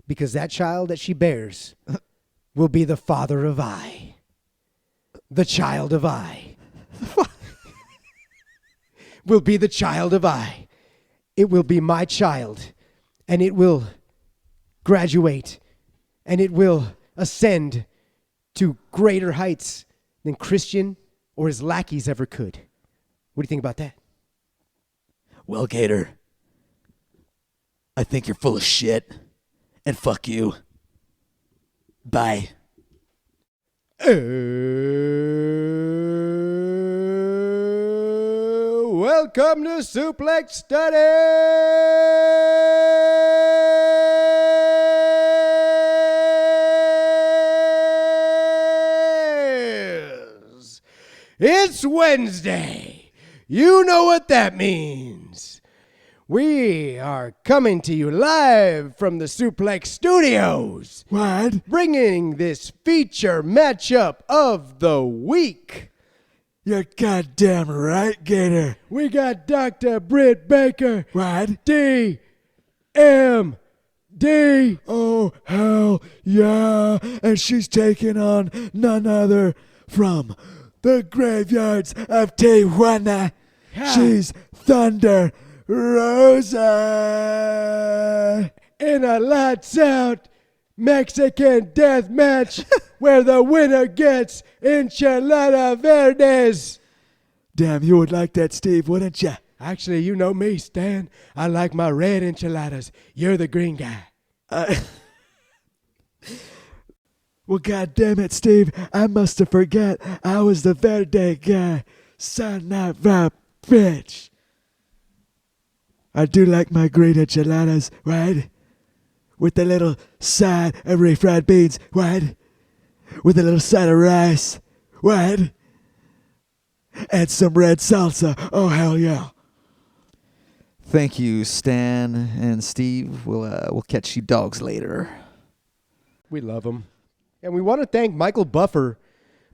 Because that child that she bears will be the father of I. The child of I. Will be the child of I. It will be my child. And it will graduate. And it will ascend to greater heights than Christian or his lackeys ever could. What do you think about that? Well, Gator, I think you're full of shit. And fuck you. Bye. Welcome to Suplex Studies. It's Wednesday. You know what that means. We are coming to you live from the Suplex Studios. What? Bringing this feature matchup of the week. You're goddamn right, Gator. We got Dr. Britt Baker. What? D-M-D. Oh, hell yeah. And she's taking on none other from the graveyards of Tijuana. Yeah. She's Thunder Rosa. In a lights out Mexican death match where the winner gets enchilada verdes. Damn, you would like that, Steve, wouldn't you? Actually, you know me, Stan. I like my red enchiladas. You're the green guy. Well, goddamn it, Steve. I must have forgot I was the verde guy. Son of a bitch. I do like my green enchiladas, right? With a little side of refried beans, what? With a little side of rice, what? And some red salsa, oh hell yeah. Thank you, Stan and Steve. We'll catch you dogs later. We love him. And we want to thank Michael Buffer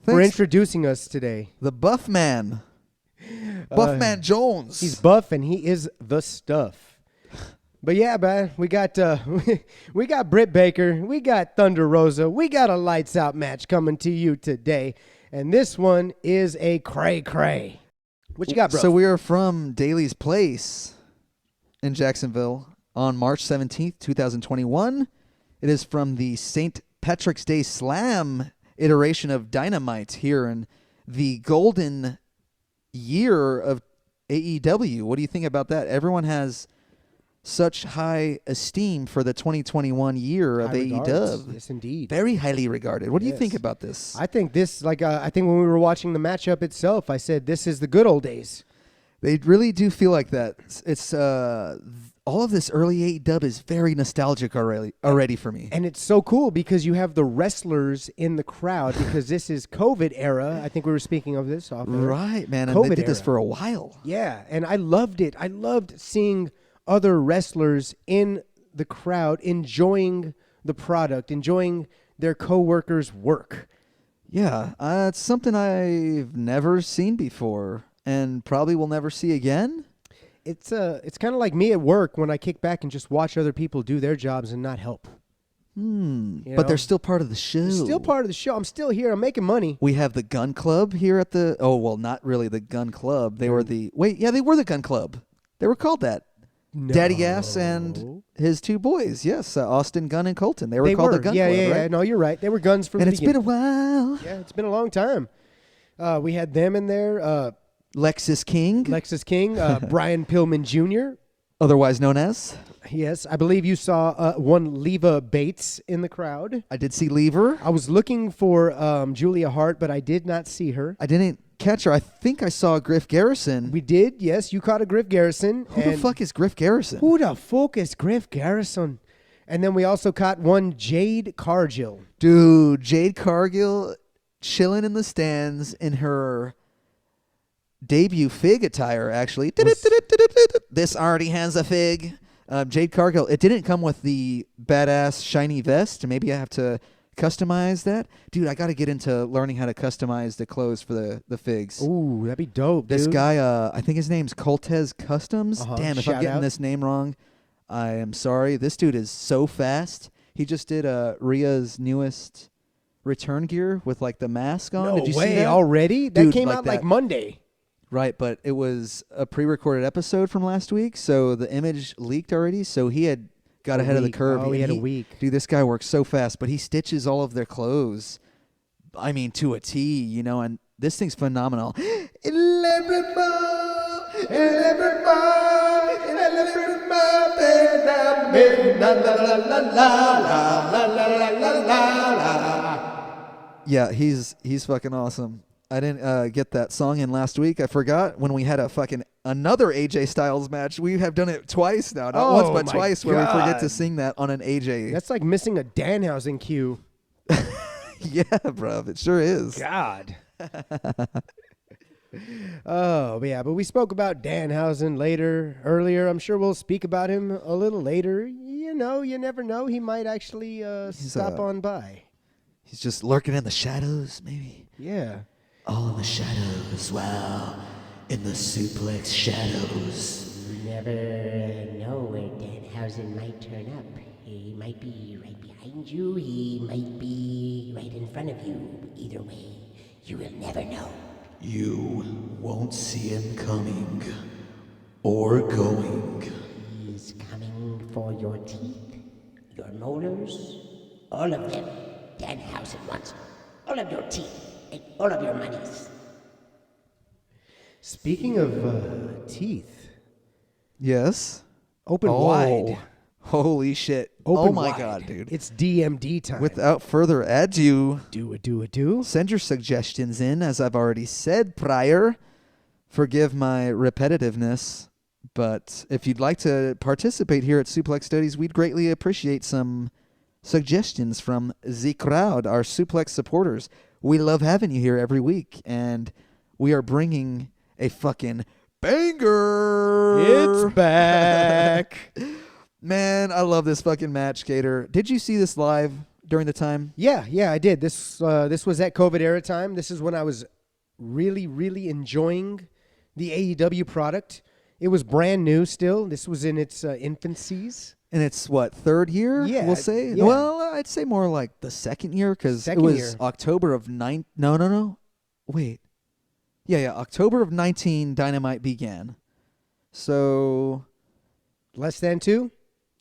for Thanks. introducing us today. The Buff Man. Buffman Jones. He's buff and he is the stuff. But yeah, man, we got we got Britt Baker, we got Thunder Rosa, we got a lights out match coming to you today, and this one is a cray. What you got, bro? So we are from Daly's Place in Jacksonville on March 17th, 2021. It is from the St. Patrick's Day Slam iteration of Dynamite here in the golden year of AEW. What do you think about that? Everyone has such high esteem for the 2021 year of High regards. AEW. Yes, indeed. Very highly regarded. What do you Yes. think about this? I think this, I think when we were watching the matchup itself, I said this is the good old days. They really do feel like that. It's all of this early AEW is very nostalgic already for me. And it's so cool because you have the wrestlers in the crowd because this is COVID era. I think we were speaking of this off air. Right, man. And COVID they did this era. for a while. Yeah, and I loved it. I loved seeing other wrestlers in the crowd enjoying the product, enjoying their coworkers' work. Yeah, it's something I've never seen before and probably will never see again. It's kind of like me at work when I kick back and just watch other people do their jobs and not help. You But know? they're still part of the show. They're still part of the show. I'm still here. I'm making money. We have the Gun Club here at the... Oh, well, not really the Gun Club. They were the... Wait, yeah, they were the Gun Club. They were called that. Daddy Gas and his two boys. Yes, Austin, Gunn, and Colton. They were called the Gun yeah, Club, yeah, right? yeah. No, you're right. They were guns from And the it's been a beginning. while. Yeah, it's been a long time. We had them in there. Lexus King, Lexus King, Brian Pillman Jr. otherwise known as. Yes, I believe you saw one Leva Bates in the crowd. I did see Lever. I was looking for Julia Hart, but I did not see her. I didn't catch her. I think I saw Griff Garrison. We did, yes. You caught a Griff Garrison. Who the fuck is Griff Garrison? Who the fuck is Griff Garrison? And then we also caught one Jade Cargill. Dude, Jade Cargill chilling in the stands in her debut fig attire, actually. This already has a fig. Jade Cargill. It didn't come with the badass shiny vest. Maybe I have to customize that. Dude, I got to get into learning how to customize the clothes for the figs. Ooh, that'd be dope, This dude. guy, I think his name's Coltez Customs. Damn, if Shout I'm getting out. this name wrong, I am sorry. This dude is so fast. He just did Rhea's newest return gear with like the mask on. No Did you see way, that? already? That Dude, came like out like that. Monday. Right, but it was a pre-recorded episode from last week, so the image leaked already. So he had got ahead of the week. curve. Oh, he and had a week. Dude, this guy works so fast, but he stitches all of their clothes. I mean, to a T, you know, and this thing's phenomenal. Yeah, he's fucking awesome. I didn't get that song in last week. I forgot when we had another AJ Styles match. We have done it twice now, not once but my twice, where we forget to God. sing that on an AJ. That's like missing a Danhausen cue. Yeah, bruv, it sure is. God. Oh, yeah, but we spoke about Danhausen earlier. I'm sure we'll speak about him a little later. You know, you never know. He might actually stop on by. He's just lurking in the shadows, maybe. Yeah. All in the shadows, wow. In the suplex shadows. You never know where Danhausen might turn up. He might be right behind you. He might be right in front of you. Either way, you will never know. You won't see him coming or going. He's coming for your teeth, your molars, all of them. Danhausen wants all of your teeth and all of your monies. Speaking of teeth, Yes. open wide. Holy shit. Open oh my wide. God, dude. It's DMD time. Without further ado, do. send your suggestions in, as I've already said prior. Forgive my repetitiveness, but if you'd like to participate here at Suplex Studies, we'd greatly appreciate some suggestions from the crowd, our Suplex supporters. We love having you here every week, and we are bringing a fucking banger. It's back. Man, I love this fucking match, Gator. Did you see this live during the time? Yeah, I did. This was at COVID era time. This is when I was really, really enjoying the AEW product. It was brand new still. This was in its infancies. And it's what, third year? Yeah, we'll say. yeah. Well, I'd say more like the second year because it Second was year. October of No. Wait. Yeah. October of 19, Dynamite began. So Less than 2?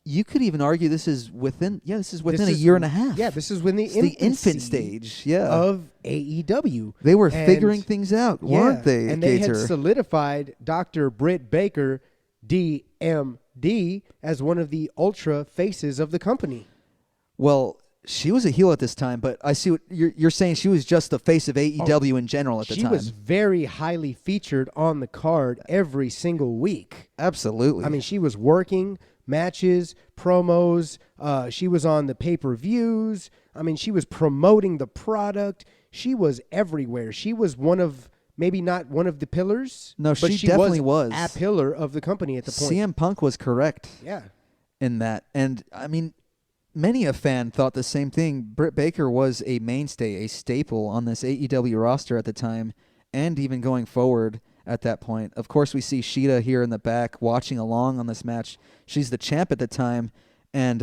you could even argue this is within. This a is- year and a half. Yeah, this is when the It's the infant infancy stage. Yeah. of AEW. They were And- figuring things out, weren't they? And they had Gator? solidified Dr. Britt Baker, DMD, as one of the ultra faces of the company. Well, she was a heel at this time, but I see what you're saying. She was just the face of AEW in general at the She time. was very highly featured on the card every single week. Absolutely. I mean, she was working matches, promos. She was on the pay-per-views. I mean, she was promoting the product. She was everywhere. She was one of, maybe not one of the pillars. No, but she definitely was. a pillar of the company at the point. CM Punk was correct Yeah. in that. And, I mean, many a fan thought the same thing. Britt Baker was a mainstay, a staple on this AEW roster at the time, and even going forward at that point. Of course, we see Sheeta here in the back watching along on this match. She's the champ at the time. And,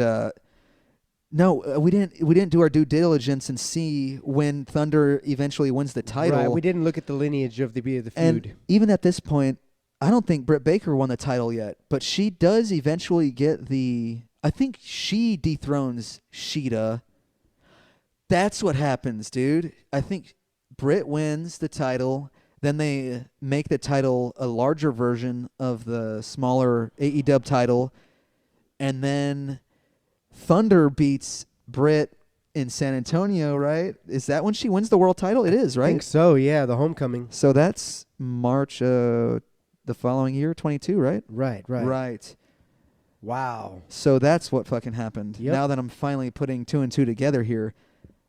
we didn't do our due diligence and see when Thunder eventually wins the title. Right. We didn't look at the lineage of the feud. And even at this point, I don't think Britt Baker won the title yet, but she does eventually get I think she dethrones Sheeta. That's what happens, dude. I think Britt wins the title. Then they make the title a larger version of the smaller AEW title. And then Thunder beats Britt in San Antonio, right? Is that when she wins the world title? It is, right? I think so, yeah, the homecoming. So that's March the following year, 22, right? Right. Right. Wow. So that's what fucking happened. Yep. Now that I'm finally putting 2 and 2 together here.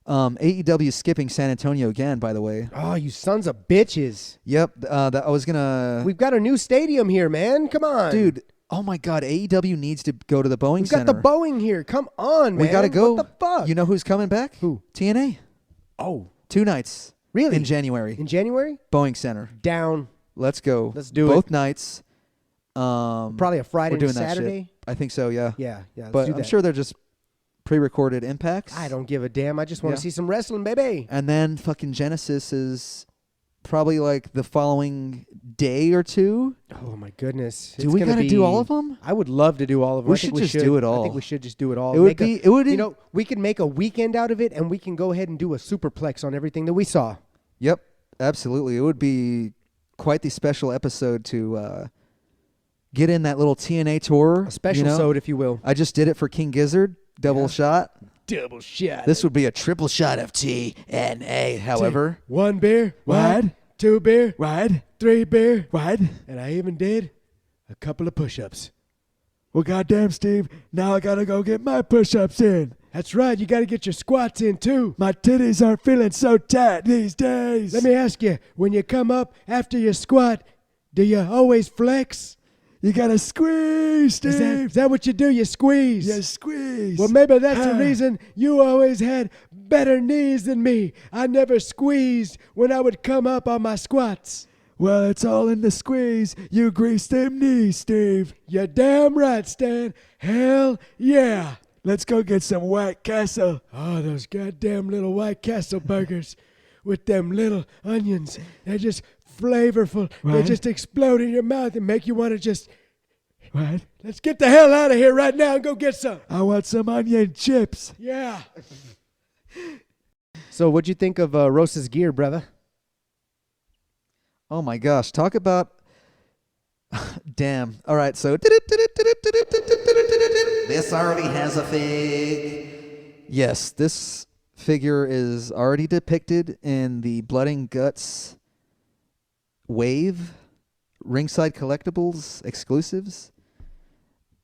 AEW is skipping San Antonio again, by the way. Oh, you sons of bitches. Yep. I was going to... We've got a new stadium here, man. Come on. Dude, oh my God, AEW needs to go to the Boeing We've Center. got the Boeing here. Come on, man. We got to go. What the fuck? You know who's coming back? Who? TNA. Oh. 2 nights. Really? In January. In January? Boeing Center. Down. Let's go. Let's do Both it. nights. Probably a Friday we're doing and that Saturday. shit. I think so, yeah. Yeah. Let's But do I'm that. sure they're just pre-recorded impacts. I don't give a damn. I just want to Yeah. see some wrestling, baby. And then fucking Genesis is probably like the following day or two. Oh my goodness. Do we got to do all of them? I would love to do all of them. We I think should just do it all. I think we should just do it all. It would Make a- be. It would. You know, we can make a weekend out of it, and we can go ahead and do a superplex on everything that we saw. Yep. Absolutely. It would be quite the special episode to get in that little TNA tour. A special you know? sode, if you will. I just did it for King Gizzard. Double shot. Double shot. This would be a triple shot of TNA. However, 1 beer, Wide. 2 beer, wide, 3 beer, wide. and I even did a couple of push-ups. Well, goddamn, Steve. Now I gotta go get my push-ups in. That's right. You got to get your squats in too. My titties aren't feeling so tight these days. Let me ask you: when you come up after your squat, do you always flex? You gotta squeeze, Steve. Is that what you do? You squeeze. You squeeze. Well, maybe that's the reason you always had better knees than me. I never squeezed when I would come up on my squats. Well, it's all in the squeeze. You grease them knees, Steve. You're damn right, Stan. Hell yeah. Let's go get some White Castle. Oh, those goddamn little White Castle burgers with them little onions. They're just flavorful. They Right. just explode in your mouth and make you want to just... What? Let's get the hell out of here right now and go get some. I want some onion chips. Yeah. So what'd you think of Rosa's gear, brother? Oh my gosh, talk about damn. All right, so This already has a fig. yes, this figure is already depicted in the Blood and Guts wave Ringside Collectibles exclusives.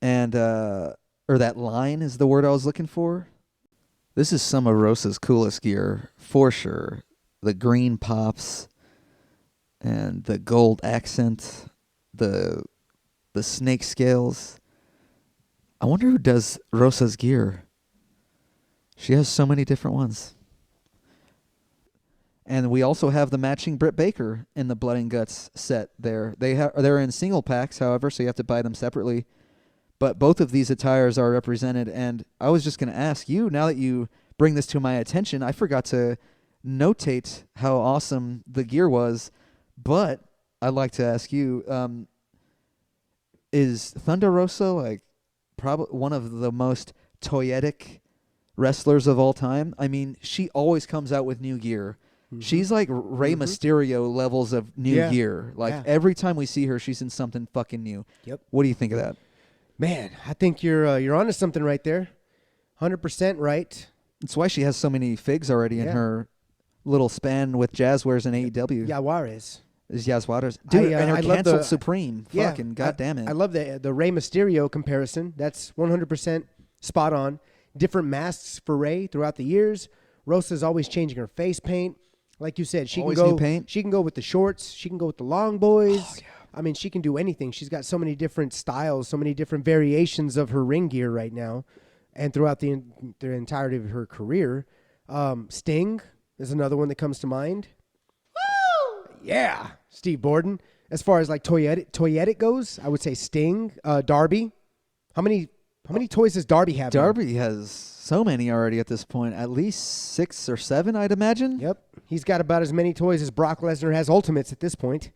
And or that line is the word I was looking for. This is some of Rosa's coolest gear for sure. The green pops and the gold accent, the snake scales. I wonder who does Rosa's gear. She has so many different ones. And we also have the matching Britt Baker in the Blood and Guts set there. They're in single packs, however, so you have to buy them separately. But both of these attires are represented, and I was just going to ask you, now that you bring this to my attention, I forgot to notate how awesome the gear was, but I'd like to ask you, is Thunder Rosa like probably one of the most toyetic wrestlers of all time? I mean, she always comes out with new gear. Mm-hmm. She's like Rey Mysterio levels of new Yeah. gear. Like Yeah. every time we see her, she's in something fucking new. Yep. What do you think of that? Man, I think you're onto something right there. 100% right. It's why she has so many figs already in Yeah. her little span with Jazzwares and AEW. Jaguares. Is Jazzwares. Dude, and her I love canceled the- Supreme. Yeah, Fucking goddamn it. I love the Rey Mysterio comparison. That's 100% spot on. Different masks for Rey throughout the years. Rosa's always changing her face paint. Like you said, she Always can go. new paint. She can go with the shorts. She can go with the long boys. I mean, she can do anything. She's got so many different styles, so many different variations of her ring gear right now, and throughout the entirety of her career. Sting is another one that comes to mind. Woo! Yeah, Steve Borden. As far as like toyetic goes, I would say Sting, Darby. How many toys does Darby have? now? Darby has so many already at this point. At least 6 or 7, I'd imagine. Yep, he's got about as many toys as Brock Lesnar has Ultimates at this point.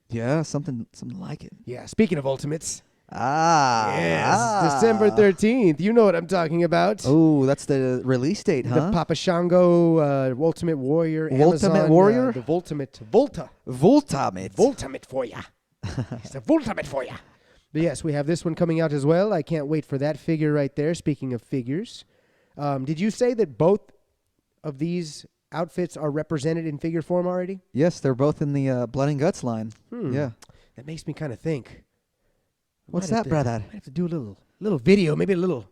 Yeah, something like it. Yeah. Speaking of Ultimates, Yes, December 13th. You know what I'm talking about. Oh, that's the release date, huh? The Papa Shango Ultimate Warrior. Amazon, Warrior? The Volta. Voltamit. Voltamit for ya. It's a Voltamit for ya. But yes, we have this one coming out as well. I can't wait for that figure right there. Speaking of figures, did you say that both of these outfits are represented in figure form already? Yes, they're both in the Blood and Guts line. Yeah. That makes me kind of think. What's that, brother? Might have to do a little video, maybe a little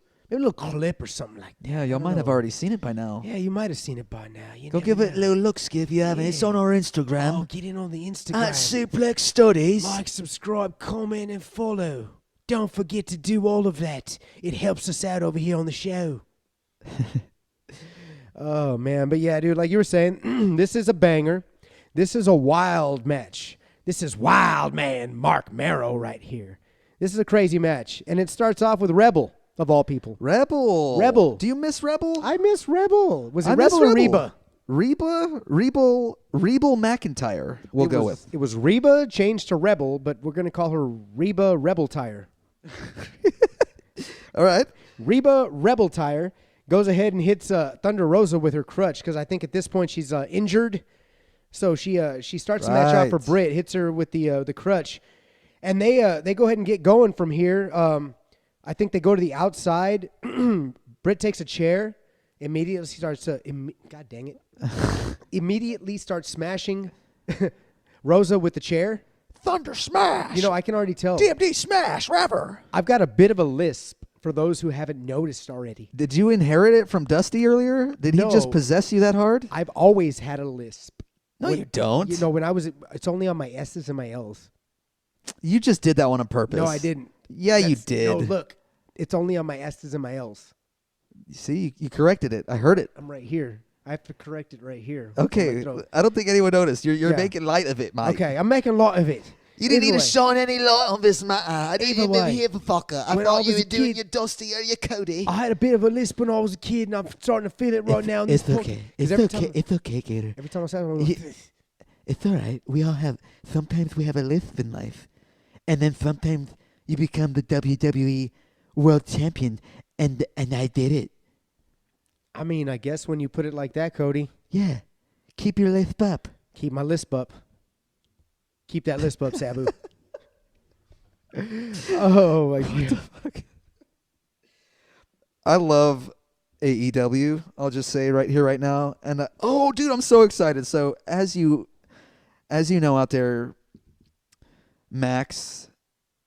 clip or something like that. Yeah, y'all might have already seen it by now. Yeah, you might have seen it by now. You Go never give it a know. little look, Skip, if you haven't. It's on our Instagram. Oh, get in on the Instagram. At Suplex Studies. Like, subscribe, comment, and follow. Don't forget to do all of that. It helps us out over here on the show. Oh, man. But yeah, dude, like you were saying, this is a banger. This is a wild match. This is Wild Man Mark Marrow right here. This is a crazy match. And it starts off with Rebel, of all people. Rebel. Do you miss Rebel? I miss Rebel. Was it I miss Rebel or Reba? Rebel McIntyre, we'll go with. It was Reba changed to Rebel, but we're going to call her Reba Rebel Tire. All right. Reba Rebel Tire goes ahead and hits Thunder Rosa with her crutch because I think at this point she's injured. So she starts the match out for Britt, hits her with the crutch. And they go ahead and get going from here. I think they go to the outside. Britt takes a chair. Immediately starts God dang it. Immediately starts smashing Rosa with the chair. Thunder Smash. You know, I can already tell. DMD Smash, rapper. I've got a bit of a lisp for those who haven't noticed already. Did you inherit it from Dusty earlier? Did No. he just possess you that hard? I've always had a lisp. No, you don't. You know, when I was, it's only on my S's and my L's. You just did that one on purpose. No, I didn't. Yeah, you did. No, look, it's only on my S's and my L's. See, you corrected it. I heard it. I'm right here. I have to correct it right here. Okay, I don't think anyone noticed. You're making light of it, Mike. Okay, I'm making a lot of it. You didn't Either need to way. shine any light on this matter. I didn't Either even way. here for fucker. I When I thought you was were a doing kid- your Dusty or your Cody. I had a bit of a lisp when I was a kid, and I'm starting to feel it right now. in this It's podcast. okay. 'Cause It's every okay. time- It's okay, Gator. Every time I say it, It's all right. We all have. Sometimes we have a lisp in life, and then sometimes you become the WWE World Champion, and I did it. I mean, I guess when you put it like that, Cody, Yeah. Keep your lisp up. keep my lisp up. Keep that lisp up, Sabu. Oh, my God. I love AEW. I'll just say right here, right now. And oh, dude, I'm so excited. So as you know out there, Max,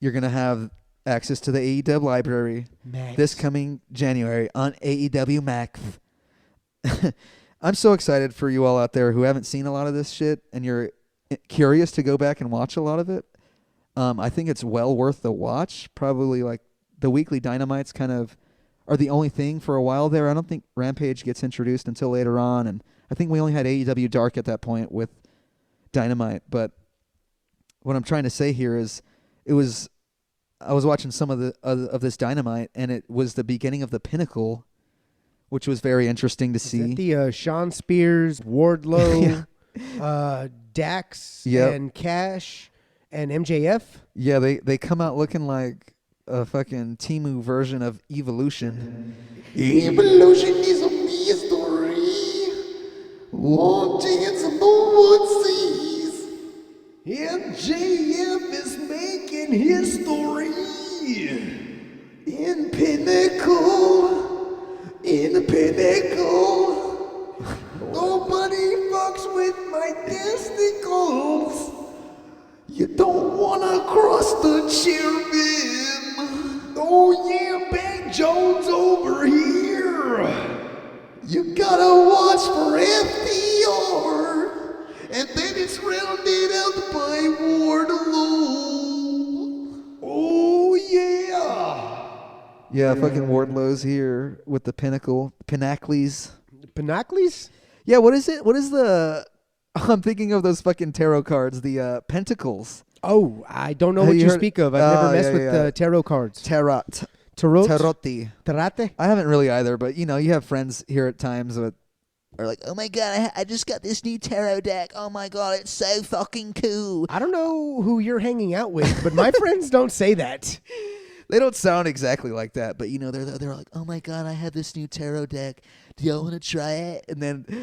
you're gonna have access to the AEW library this coming January on AEW Max. I'm so excited for you all out there who haven't seen a lot of this shit and you're curious to go back and watch a lot of it. I think it's well worth the watch. Probably like the weekly Dynamites kind of are the only thing for a while there. I don't think Rampage gets introduced until later on, and I think we only had AEW Dark at that point with Dynamite. But what I'm trying to say here is, I was watching some of this Dynamite, and it was the beginning of the Pinnacle, which was very interesting to see. Is that the Sean Spears, Wardlow, Dax, Yep. and Cash, and MJF? Yeah, they come out looking like a fucking Temu version of Evolution. Evolution is a mystery. One chance and no one sees. MJF is making history. In the pinnacle. Nobody fucks with my testicles. You don't wanna cross the cherubim. Oh yeah, Big Jones over here. You gotta watch for FDR. And then it's rounded out by Wardlow. Oh yeah. Yeah, fucking Wardlow's here with the Pinnacles. Pinacles? Yeah, what is it? What is the... I'm thinking of those fucking tarot cards, the Pentacles. Oh, I don't know Have what you you heard- speak of. I've never messed yeah, with yeah. tarot cards. Tarot. Tarot? Tarotti. Tarate? I haven't really either, but you have friends here at times with are like, oh my god, I just got this new tarot deck. Oh my god, it's so fucking cool. I don't know who you're hanging out with, but my friends don't say that. They don't sound exactly like that, but But they're like, oh my god, I have this new tarot deck. Do y'all want to try it? and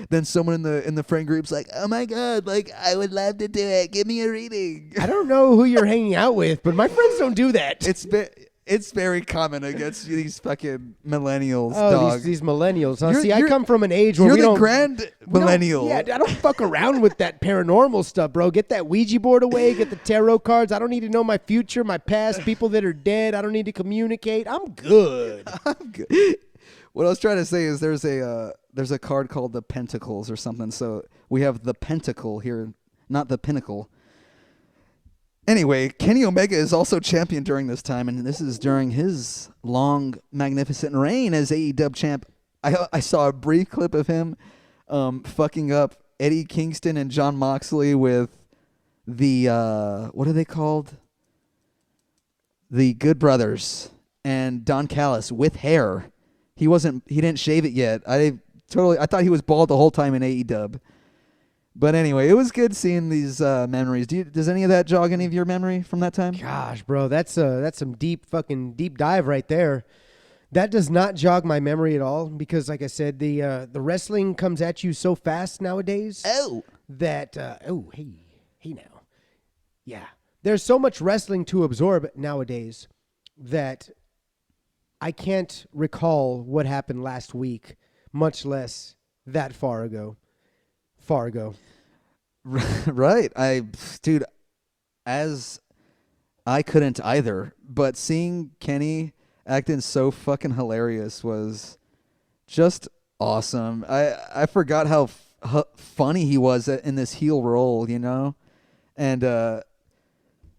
then someone in the friend group's like, Oh my god, like I would love to do it. Give me a reading. I don't know who you're hanging out with, but my friends don't do that. it's very common against these fucking millennials, Oh, dog. these millennials, huh? You're- See, I you're- come from an age where You're we the don't... grand we don't- millennial. Yeah, I don't fuck around with that paranormal stuff, bro. Get that Ouija board away. Get the tarot cards. I don't need to know my future, my past, people that are dead. I don't need to communicate. I'm good. I'm good. What I was trying to say is there's a card called the Pentacles or something. So we have the Pentacle here, not the Pinnacle. Anyway, Kenny Omega is also champion during this time, and this is during his long, magnificent reign as AEW champ. I saw a brief clip of him fucking up Eddie Kingston and John Moxley with the, what are they called? The Good Brothers and Don Callis with hair. He didn't shave it yet. I thought he was bald the whole time in AEW. But anyway, it was good seeing these memories. Does any of that jog any of your memory from that time? Gosh, bro, that's some deep dive right there. That does not jog my memory at all because, like I said, the wrestling comes at you so fast nowadays. Oh. That hey now, yeah. There's so much wrestling to absorb nowadays that I can't recall what happened last week, much less that far ago. Right. As I couldn't either, but seeing Kenny acting so fucking hilarious was just awesome. I forgot how funny he was in this heel role, and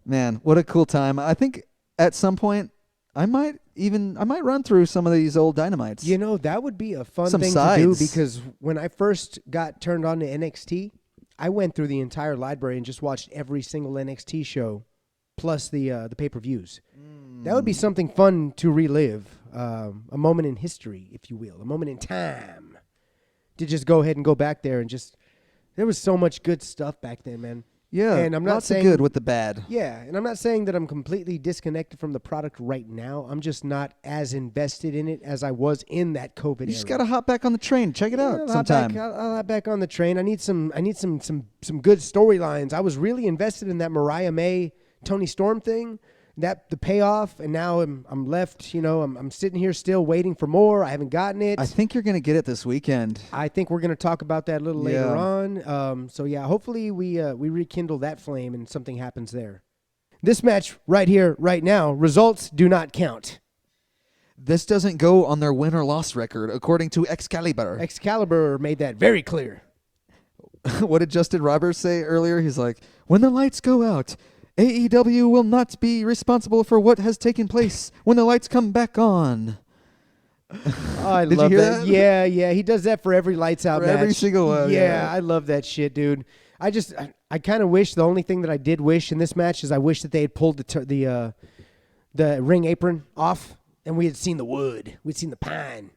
man, what a cool time. I think at some point I might run through some of these old Dynamites. That would be a fun Some thing sides. to do because when I first got turned on to NXT, I went through the entire library and just watched every single NXT show, plus the pay-per-views. That would be something fun to relive, a moment in history, if you will, a moment in time, to just go ahead and go back there and just. There was so much good stuff back then, man. Yeah, and I'm not lots saying of good with the bad. Yeah, and I'm not saying that I'm completely disconnected from the product right now. I'm just not as invested in it as I was in that COVID era. You just gotta hop back on the train. Check it out sometime. I'll hop back on the train. I need some good storylines. I was really invested in that Mariah May, Tony Storm thing. The payoff, and now I'm left. I'm sitting here still waiting for more. I haven't gotten it. I think you're gonna get it this weekend. I think we're gonna talk about that a little later on. So yeah, hopefully we rekindle that flame and something happens there. This match right here, right now, results do not count. This doesn't go on their win or loss record, according to Excalibur. Excalibur made that very clear. What did Justin Roberts say earlier? He's like, when the lights go out, AEW will not be responsible for what has taken place when the lights come back on. Oh, I Did love you hear that. that? Yeah. He does that for every lights out For match. every single one, yeah. I love that shit, dude. I kind of wish, the only thing that I did wish in this match is I wish that they had pulled the ring apron off and we had seen the wood. We'd seen the pine.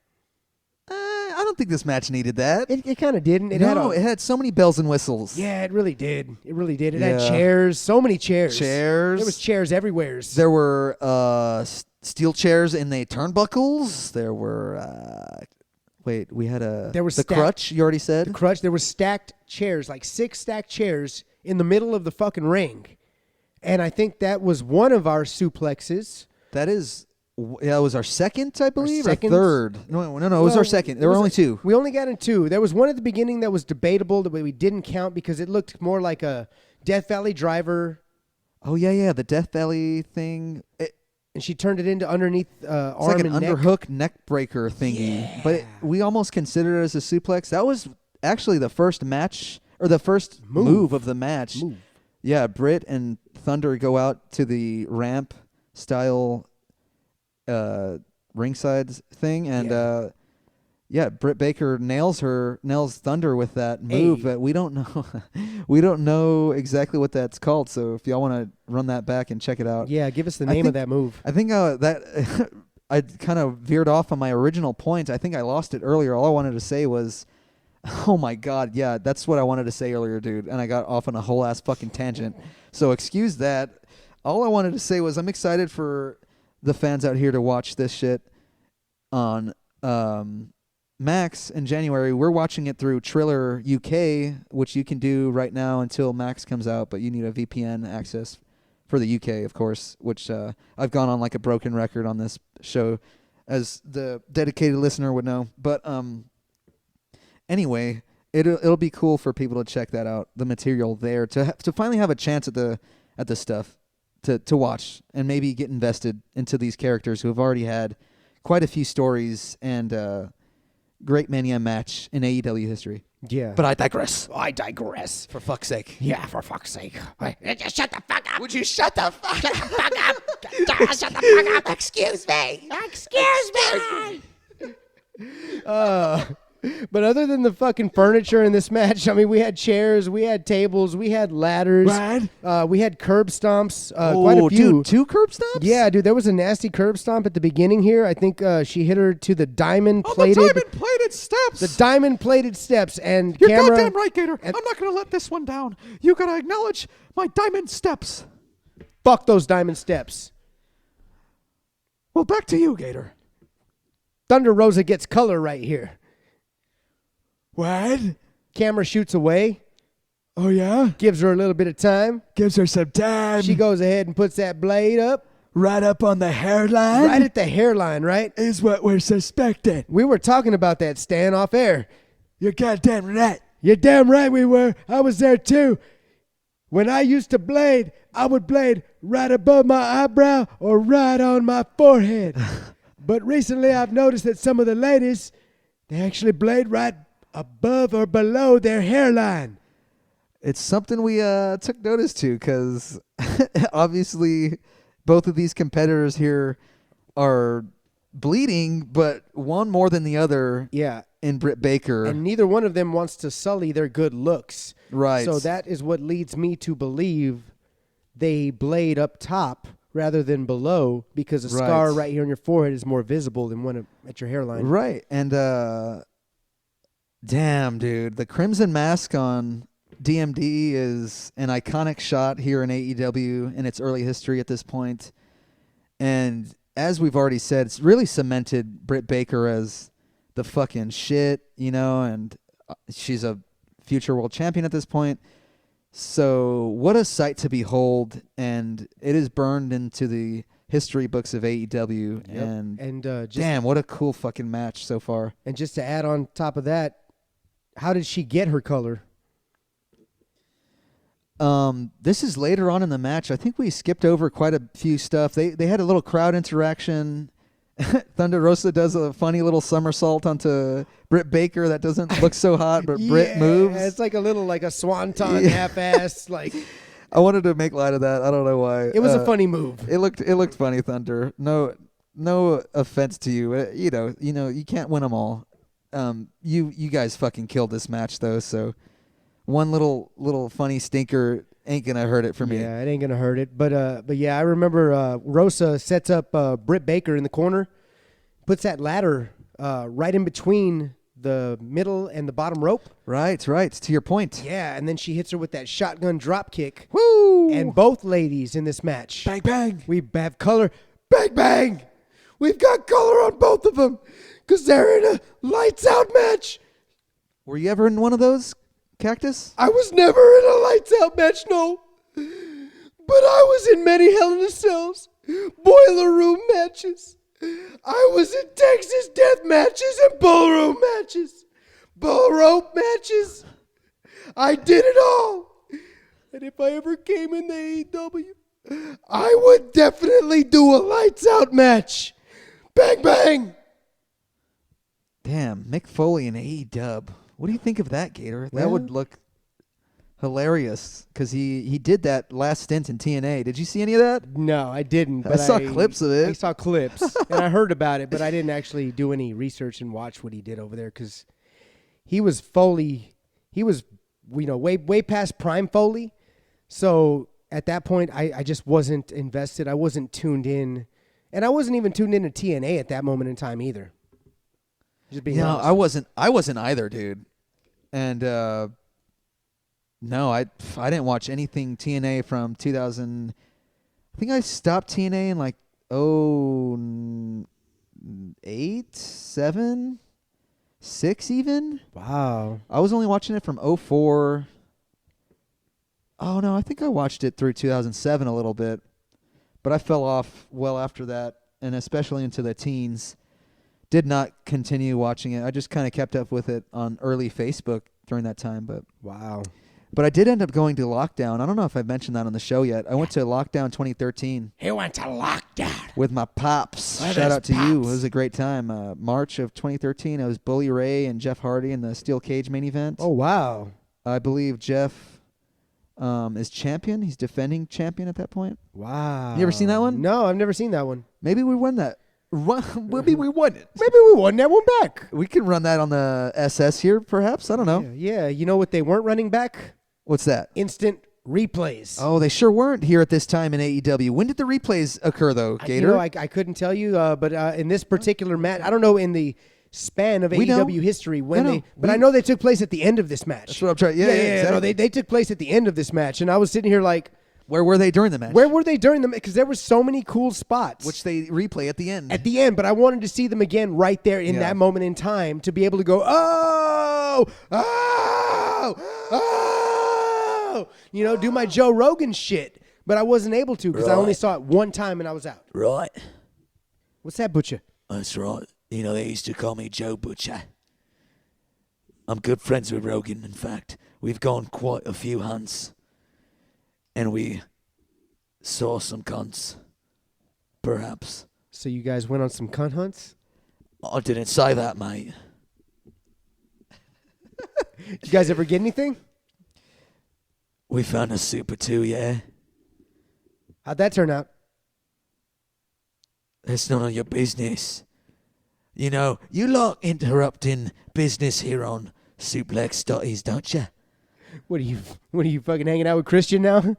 I don't think this match needed that. It kind of didn't. It had so many bells and whistles. Yeah, it really did. It really did. It had Yeah. chairs, so many chairs. Chairs. There was chairs everywhere. There were steel chairs in the turnbuckles. There were we had There was the crutch. You already said The crutch. There were stacked chairs, like 6 stacked chairs in the middle of the fucking ring, and I think that was one of our suplexes. That was our second, I believe, or second? third. No, it was our second. There were only 2. We only got in 2. There was one at the beginning that was debatable that we didn't count because it looked more like a Death Valley driver. Oh yeah, the Death Valley thing. And she turned it into underneath arm It's like an and neck. underhook neck breaker thingy. But we almost considered it as a suplex. That was actually the first match, or the first move of the match. Yeah, Britt and Thunder go out to the ramp style ringside thing, and Britt Baker nails Thunder with that move, but we don't know exactly what that's called. So if y'all want to run that back and check it out, give us the name of that move. I think that I kind of veered off on my original point. I think I lost it earlier. All I wanted to say was Oh my God, yeah, that's what I wanted to say earlier, dude, and I got off on a whole ass fucking tangent. So excuse that. All I wanted to say was I'm excited for the fans out here to watch this shit on Max in January. We're watching it through Triller UK, which you can do right now until Max comes out, but you need a VPN access for the UK, of course, which I've gone on like a broken record on this show, as the dedicated listener would know. But anyway, it'll be cool for people to check that out, the material there, to finally have a chance at the stuff to watch and maybe get invested into these characters who have already had quite a few stories and great Mania match in AEW history. Yeah. But I digress. I digress. For fuck's sake. Yeah, for fuck's sake. Just shut the fuck up. Would you shut the fuck up? Shut the fuck up. Excuse me. Excuse me. But other than the fucking furniture in this match, I mean, we had chairs, we had tables, we had ladders. We had curb stomps. Quite a few. Dude, 2 curb stomps? Yeah, dude, there was a nasty curb stomp at the beginning here. I think she hit her to the diamond-plated... the diamond-plated steps. The diamond-plated steps, and You're camera... goddamn right, Gator. I'm not going to let this one down. You got to acknowledge my diamond steps. Fuck those diamond steps. Well, back to you, Gator. Thunder Rosa gets color right here. What? Camera shoots away, Oh, yeah? gives her a little bit of time. Gives her some time. She goes ahead and puts that blade up. right up on the hairline. Right at the hairline, right? Is what we're suspecting. We were talking about that, Stan, off air. You're goddamn right. You're damn right we were. I was there too. When I used to blade, I would blade right above my eyebrow or right on my forehead. But recently I've noticed that some of the ladies, they actually blade right above or below their hairline. It's something we took notice to because obviously both of these competitors here are bleeding, but one more than the other. Yeah. In Britt Baker. And neither one of them wants to sully their good looks. Right. So that is what leads me to believe they blade up top rather than below, because a scar right here on your forehead is more visible than one at your hairline. Right. And damn, dude, the Crimson Mask on DMD is an iconic shot here in AEW in its early history at this point. And as we've already said, it's really cemented Britt Baker as the fucking shit, you know, and she's a future world champion at this point. So what a sight to behold, and it is burned into the history books of AEW. Yep. And damn, what a cool fucking match so far. And just to add on top of that, how did she get her color? This is later on in the match. I think we skipped over quite a few stuff. They had a little crowd interaction. Thunder Rosa does a funny little somersault onto Britt Baker that doesn't look so hot, but Britt moves. It's like a swanton half-ass. Like, I wanted to make light of that. I don't know why. It was a funny move. It looked funny, Thunder. No offense to you. You know, you can't win them all. You guys fucking killed this match though. So one little funny stinker ain't gonna hurt it for me. Yeah, it ain't gonna hurt it. But yeah, I remember Rosa sets up Britt Baker in the corner, puts that ladder right in between the middle and the bottom rope. Right. To your point. Yeah, and then she hits her with that shotgun drop kick. Woo! And both ladies in this match. Bang, bang. We have color. Bang, bang. We've got color on both of them because they're in a lights out match. Were you ever in one of those, Cactus? I was never in a lights out match, no. But I was in many Hell in a Cells, boiler room matches. I was in Texas death matches and ballroom matches, bull rope matches. I did it all. And if I ever came in the AEW, I would definitely do a lights out match. Bang, bang. Damn, Mick Foley and AEW. What do you think of that, Gator? Well, that would look hilarious because he did that last stint in TNA. Did you see any of that? No, I didn't. I But saw clips of it. I saw clips, and I heard about it, but I didn't actually do any research and watch what he did over there because he was Foley. He was, way past prime Foley. So at that point, I just wasn't invested. I wasn't tuned in, and I wasn't even tuned into TNA at that moment in time either. Just being honest. I wasn't either, dude. And no, I didn't watch anything TNA from 2000. I think I stopped TNA in like 08, 7, 6 even. Wow. I was only watching it from 04. Oh no, I think I watched it through 2007 a little bit, but I fell off well after that, and especially into the teens. Did not continue watching it. I just kind of kept up with it on early Facebook during that time, Wow. but I did end up going to lockdown. I don't know if I've mentioned that on the show yet. I went to lockdown 2013 He went to lockdown. with my pops. With Shout his out to you. It pops. was a great time. March of 2013, it was Bully Ray and Jeff Hardy in the steel cage main event. Oh, wow. I believe Jeff is champion. He's defending champion at that point. Wow. You ever seen that one? No, I've never seen that one. Maybe we won that. Maybe we won it. Maybe we won that one back. We can run that on the SS here, perhaps. I don't know. Yeah. You know what they weren't running back? What's that? Instant replays. Oh, they sure weren't here at this time in AEW. When did the replays occur, though, Gator? You know, I couldn't tell you, but in this particular match, I don't know in the span of We know. AEW history when No, they, no, but we- I know they took place at the end of this match. That's what I'm trying. Yeah, exactly. No, they took place at the end of this match, and I was sitting here like, Where were they during the match? where were they during the match? Because there were so many cool spots. Which they replay at the end. At the end, but I wanted to see them again right there in Yeah. that moment in time to be able to go, oh, you know, do my Joe Rogan shit. But I wasn't able to because I only saw it one time and I was out. Right. What's that, Butcher? That's right. You know, they used to call me Joe Butcher. I'm good friends with Rogan, in fact. We've gone quite a few hunts. And we saw some cunts. Perhaps. So you guys went on some cunt hunts? I didn't say that, mate. Did you guys ever get anything? We found a Super 2, yeah? How'd that turn out? That's none of your business. You know, you like interrupting business here on Suplex Studies, don't you? What are you fucking hanging out with Christian now?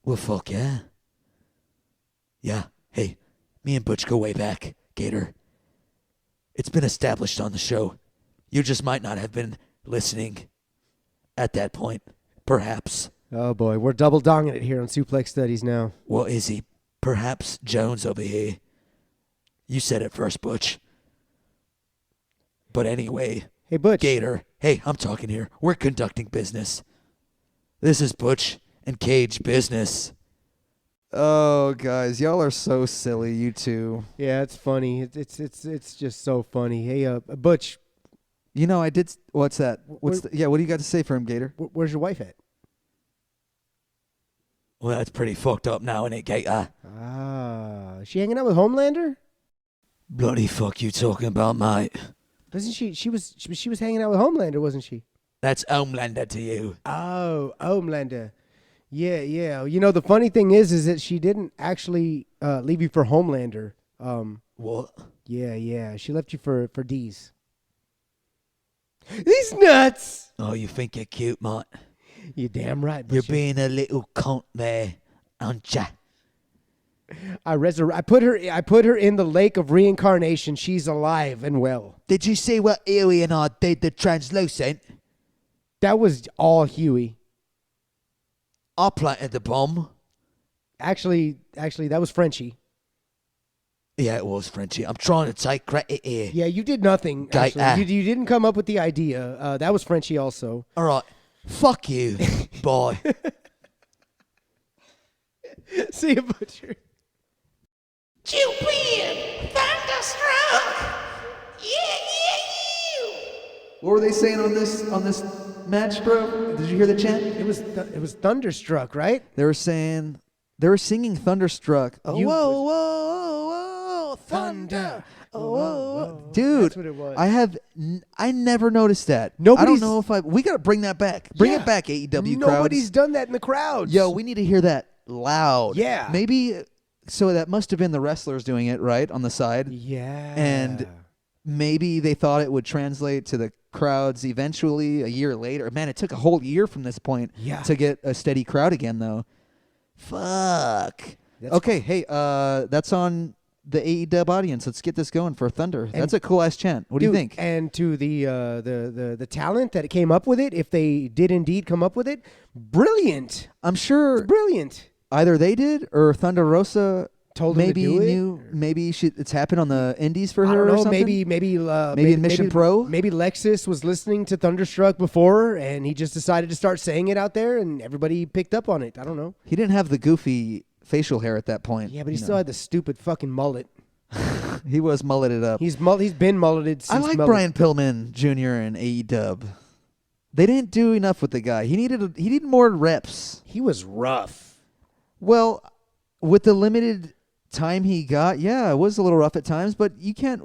Well, fuck yeah. Yeah, hey, me and Butch go way back, Gator. It's been established on the show. You just might not have been listening at that point, perhaps. Oh boy, we're double donging it here on Suplex Studies now. What is he? Perhaps Jones over here. You said it first, Butch. But anyway, Hey Butch. Gator, hey, I'm talking here. We're conducting business. This is Butch and Cage business. Oh, guys, y'all are so silly, you two. Yeah, it's funny. It's just so funny. Hey, Butch, You know, I did. What's that? Where- What do you got to say for him, Gator? where's your wife at? Well, that's pretty fucked up now, isn't it, Gator? Ah, is she hanging out with Homelander? Bloody fuck you talking about, mate. Wasn't she? She was hanging out with Homelander, wasn't she? That's Homelander to you. Oh, Homelander. Yeah. You know, the funny thing is that she didn't actually leave you for Homelander. What? Yeah. She left you for D's. These nuts. Oh, you think you're cute, mate? You're damn right. You're Butcher. being a little cunt there, aren't ya? I put her in the lake of reincarnation. She's alive and well. Did you see what Huey and I did the translucent? That was all Huey. I planted the bomb. Actually, that was Frenchie. Yeah, it was Frenchie. I'm trying to take credit here. Yeah, you did nothing. Gator. Actually. You didn't come up with the idea. That was Frenchie also. All right. Fuck you. Bye. See you, Butcher. Cupid, thunderstruck. Yeah. What were they saying on this match, bro? Did you hear the chant? It was Thunderstruck, right? They were singing Thunderstruck. Oh, You- whoa, thunder. Whoa. Dude, That's what it was. I never noticed that. I Nobody's- don't know if we got to bring that back. Bring Yeah. it back, AEW crowds. Nobody's done that in the crowds. Yo, we need to hear that loud. Yeah. Maybe, so that must have been the wrestlers doing it, right, on the side. Yeah. And maybe they thought it would translate to the crowds eventually a year later. Man, it took a whole year from this point Yeah. to get a steady crowd again, though. Fuck. That's Okay, hey, that's on the AEW audience. Let's get this going for Thunder. That's a cool ass chant. What do you think? And to the talent that came up with it, if they did indeed come up with it, brilliant. I'm sure Brilliant. either they did or Thunder Rosa Told them to maybe do it, knew. Maybe it's happened on the indies for I her don't or know. something. Maybe in Mission Pro? Maybe Lexus was listening to Thunderstruck before, and he just decided to start saying it out there, and everybody picked up on it. I don't know. He didn't have the goofy facial hair at that point. Yeah, but he you still know. had the stupid fucking mullet. He was mulleted up. He's been mulleted since. I like mullet. Brian Pillman Jr. in AEW. They didn't do enough with the guy. He needed more reps. He was rough. Well, with the limited time he got, yeah, it was a little rough at times, but you're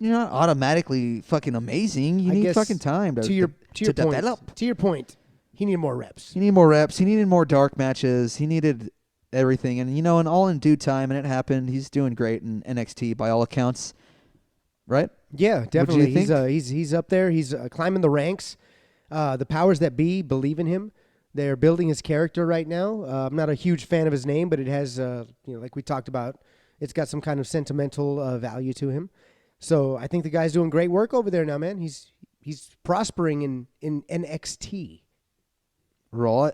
not automatically fucking amazing. You I need guess fucking time to your point. develop. To your point, he needed more reps. He needed more reps. He needed more dark matches. He needed everything, and and all in due time, and it happened. He's doing great in NXT by all accounts, right? Yeah, definitely. think? He's up there. He's climbing the ranks. The powers that be believe in him. They're building his character right now. I'm not a huge fan of his name, but it has, like we talked about, it's got some kind of sentimental value to him. So I think the guy's doing great work over there now, man. He's prospering in NXT. Right.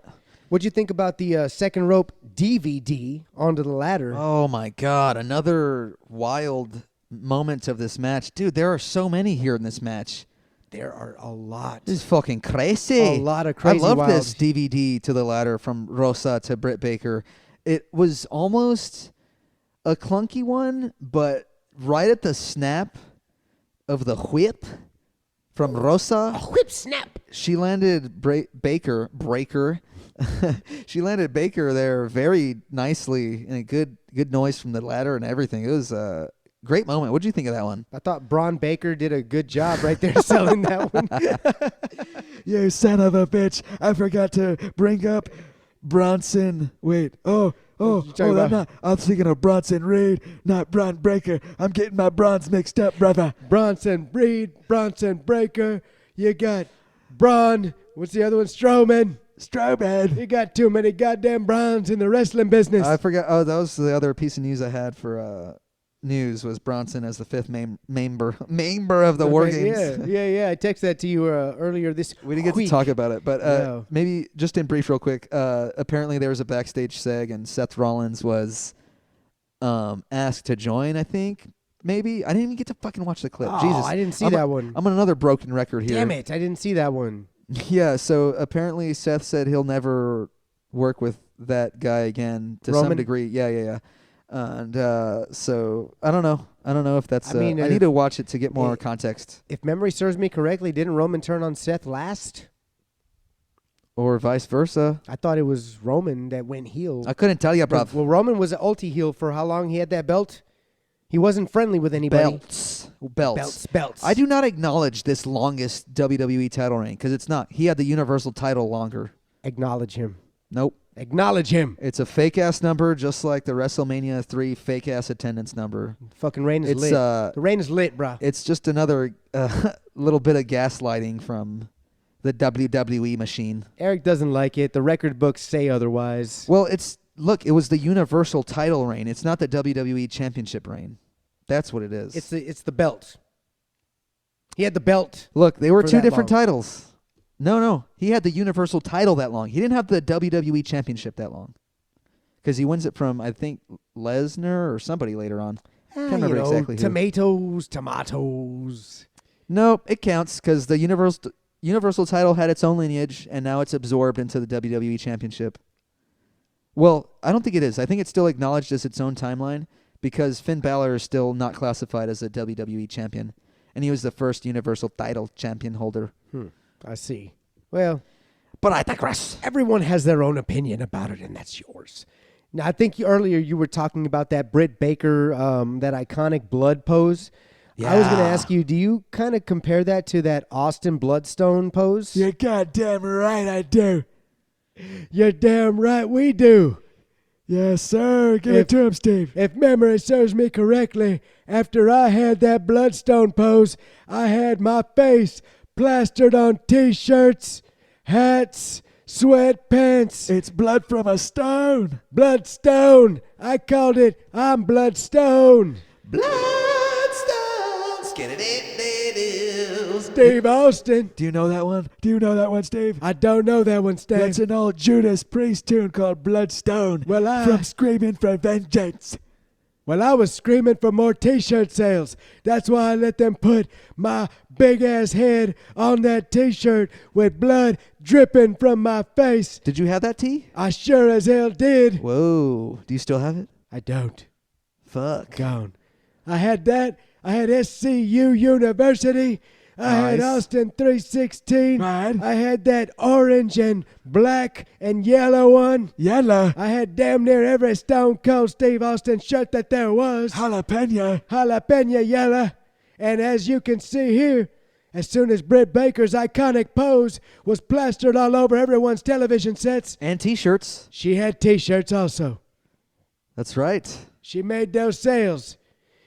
What'd you think about the second rope DVD onto the ladder? Oh my God! Another wild moment of this match, dude. There are so many here in this match. There are a lot. This is fucking crazy. A lot of crazy I love wild. this DVD to the ladder from Rosa to Britt Baker. It was almost a clunky one, but right at the snap of the whip from Rosa, A whip snap. she landed Baker. She landed Baker there very nicely, and a good noise from the ladder and everything. It was a great moment. What did you think of that one? I thought Braun Baker did a good job right there selling that one. You son of a bitch. I forgot to bring up Bronson. Wait. I'm thinking of Bronson Reed, not Braun Breaker. I'm getting my bronze mixed up, brother. Bronson Reed, Bronson Breaker. You got Braun. What's the other one? Strowman. You got too many goddamn Browns in the wrestling business. I forgot. Oh, that was the other piece of news I had for news was Bronson as the fifth member of the War Games. Yeah. I texted that to you earlier this We didn't get week. to talk about it, but Yeah. maybe just in brief real quick, apparently there was a backstage seg and Seth Rollins was asked to join, I think. Maybe. I didn't even get to fucking watch the clip. Oh, Jesus. I didn't see that one. I'm on another broken record here. Damn it, I didn't see that one. Yeah, so apparently Seth said he'll never work with that guy again to some Roman? degree. Yeah. And so I don't know. I don't know if that's. I mean, I need to watch it to get more context, If memory serves me correctly, didn't Roman turn on Seth last? or vice versa. I thought it was Roman that went heel. I couldn't tell you, bruv. Well, Roman was an ulti heel for how long he had that belt? He wasn't friendly with anybody. Belts. I do not acknowledge this longest WWE title reign because it's not. He had the Universal title longer. Acknowledge him. Nope. Acknowledge him. It's a fake ass number, just like the WrestleMania 3 fake ass attendance number. Fucking reign is It's lit. The reign is lit, bruh. It's just another little bit of gaslighting from the WWE machine. Eric doesn't like it. The record books say otherwise. Well, it was the Universal title reign. It's not the WWE Championship reign. That's what it is. It's the belt. He had the belt. Look, they were for two that different long. titles. No. He had the Universal title that long. He didn't have the WWE Championship that long. Because he wins it from, I think, Lesnar or somebody later on. Can't remember exactly who. Tomatoes. Nope, it counts because the Universal title had its own lineage, and now it's absorbed into the WWE Championship. Well, I don't think it is. I think it's still acknowledged as its own timeline because Finn Balor is still not classified as a WWE champion, and he was the first Universal title champion holder. I see. Well, But I digress. everyone has their own opinion about it, and that's yours. Now, I think earlier you were talking about that Britt Baker, that iconic blood pose. I was going to ask you, do you kind of compare that to that Austin Bloodstone pose? You're goddamn right I do. You're damn right we do. Yes, sir. Give it to him, Steve. If memory serves me correctly, after I had that Bloodstone pose, I had my face plastered on T-shirts, hats, sweatpants. It's blood from a stone. Bloodstone. I called it. I'm Bloodstone. Bloodstones, get it in. Steve Austin. Do you know that one? Do you know that one, Steve? I don't know that one, Steve. That's an old Judas Priest tune called Bloodstone. Well, from Screaming for Vengeance. Well, I was screaming for more T-shirt sales. That's why I let them put my big-ass head on that T-shirt with blood dripping from my face. Did you have that tee? I sure as hell did. Whoa. Do you still have it? I don't. Fuck. Gone. I had that. I had SCU University. I had Nice. Austin 316. Right. I had that orange and black and yellow one. Yellow. I had damn near every Stone Cold Steve Austin shirt that there was. Jalapeno. Jalapeno yellow. And as you can see here, as soon as Britt Baker's iconic pose was plastered all over everyone's television sets, And T-shirts. she had T-shirts also. That's right. She made those sales.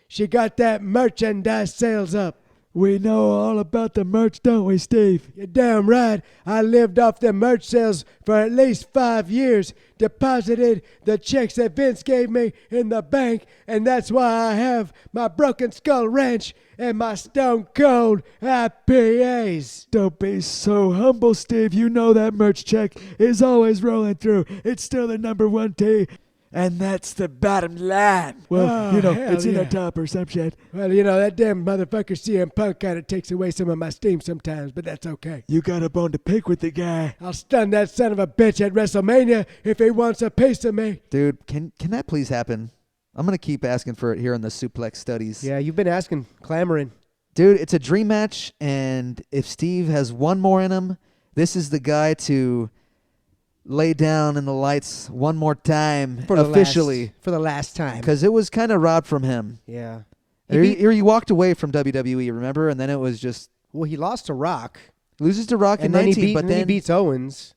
She got that merchandise sales up. We know all about the merch, don't we, Steve? You're damn right. I lived off the merch sales for at least 5 years, deposited the checks that Vince gave me in the bank, and that's why I have my Broken Skull Ranch and my Stone Cold IPAs. Don't be so humble, Steve. You know that merch check is always rolling through. It's still the number one T. And that's the bottom line. Well, Oh, you know, hell it's in yeah. the top or some shit. Well, you know, that damn motherfucker CM Punk kind of takes away some of my steam sometimes, but that's okay. You got a bone to pick with the guy. I'll stun that son of a bitch at WrestleMania if he wants a piece of me. Dude, can that please happen? I'm going to keep asking for it here in the Suplex Studies. Yeah, you've been asking, clamoring. Dude, it's a dream match, and if Steve has one more in him, this is the guy to lay down in the lights one more time officially. For the last time. Because it was kind of robbed from him. Yeah. He walked away from WWE, remember? And then it was just Well, he lost to Rock. loses to Rock in And then 19, he but then he beats Owens.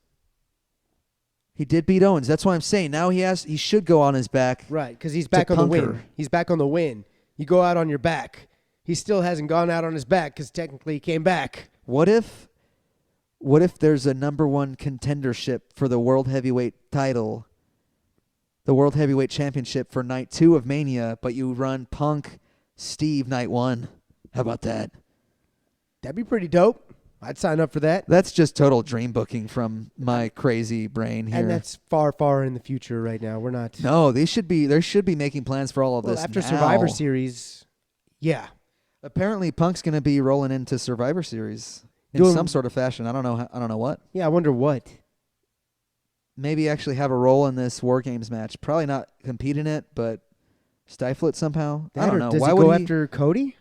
he did beat Owens. That's why I'm saying now he should go on his back. Right, because he's back on the Punker. win. He's back on the win. You go out on your back. He still hasn't gone out on his back because technically he came back. What if there's a number one contendership for the World Heavyweight title, the World Heavyweight Championship for night 2 of Mania, but you run Punk, Steve night 1? How about that? That'd be pretty dope. I'd sign up for that. That's just total dream booking from my crazy brain here. And that's far, far in the future right now. We're not. No, they should be making plans for all of Well, this after now. Survivor Series, yeah. Apparently Punk's going to be rolling into Survivor Series in Doing- some sort of fashion. I don't know what. Yeah, I wonder what. Maybe actually have a role in this War Games match. Probably not compete in it, but stifle it somehow. I That don't or know. Does Why he would go he? after Cody?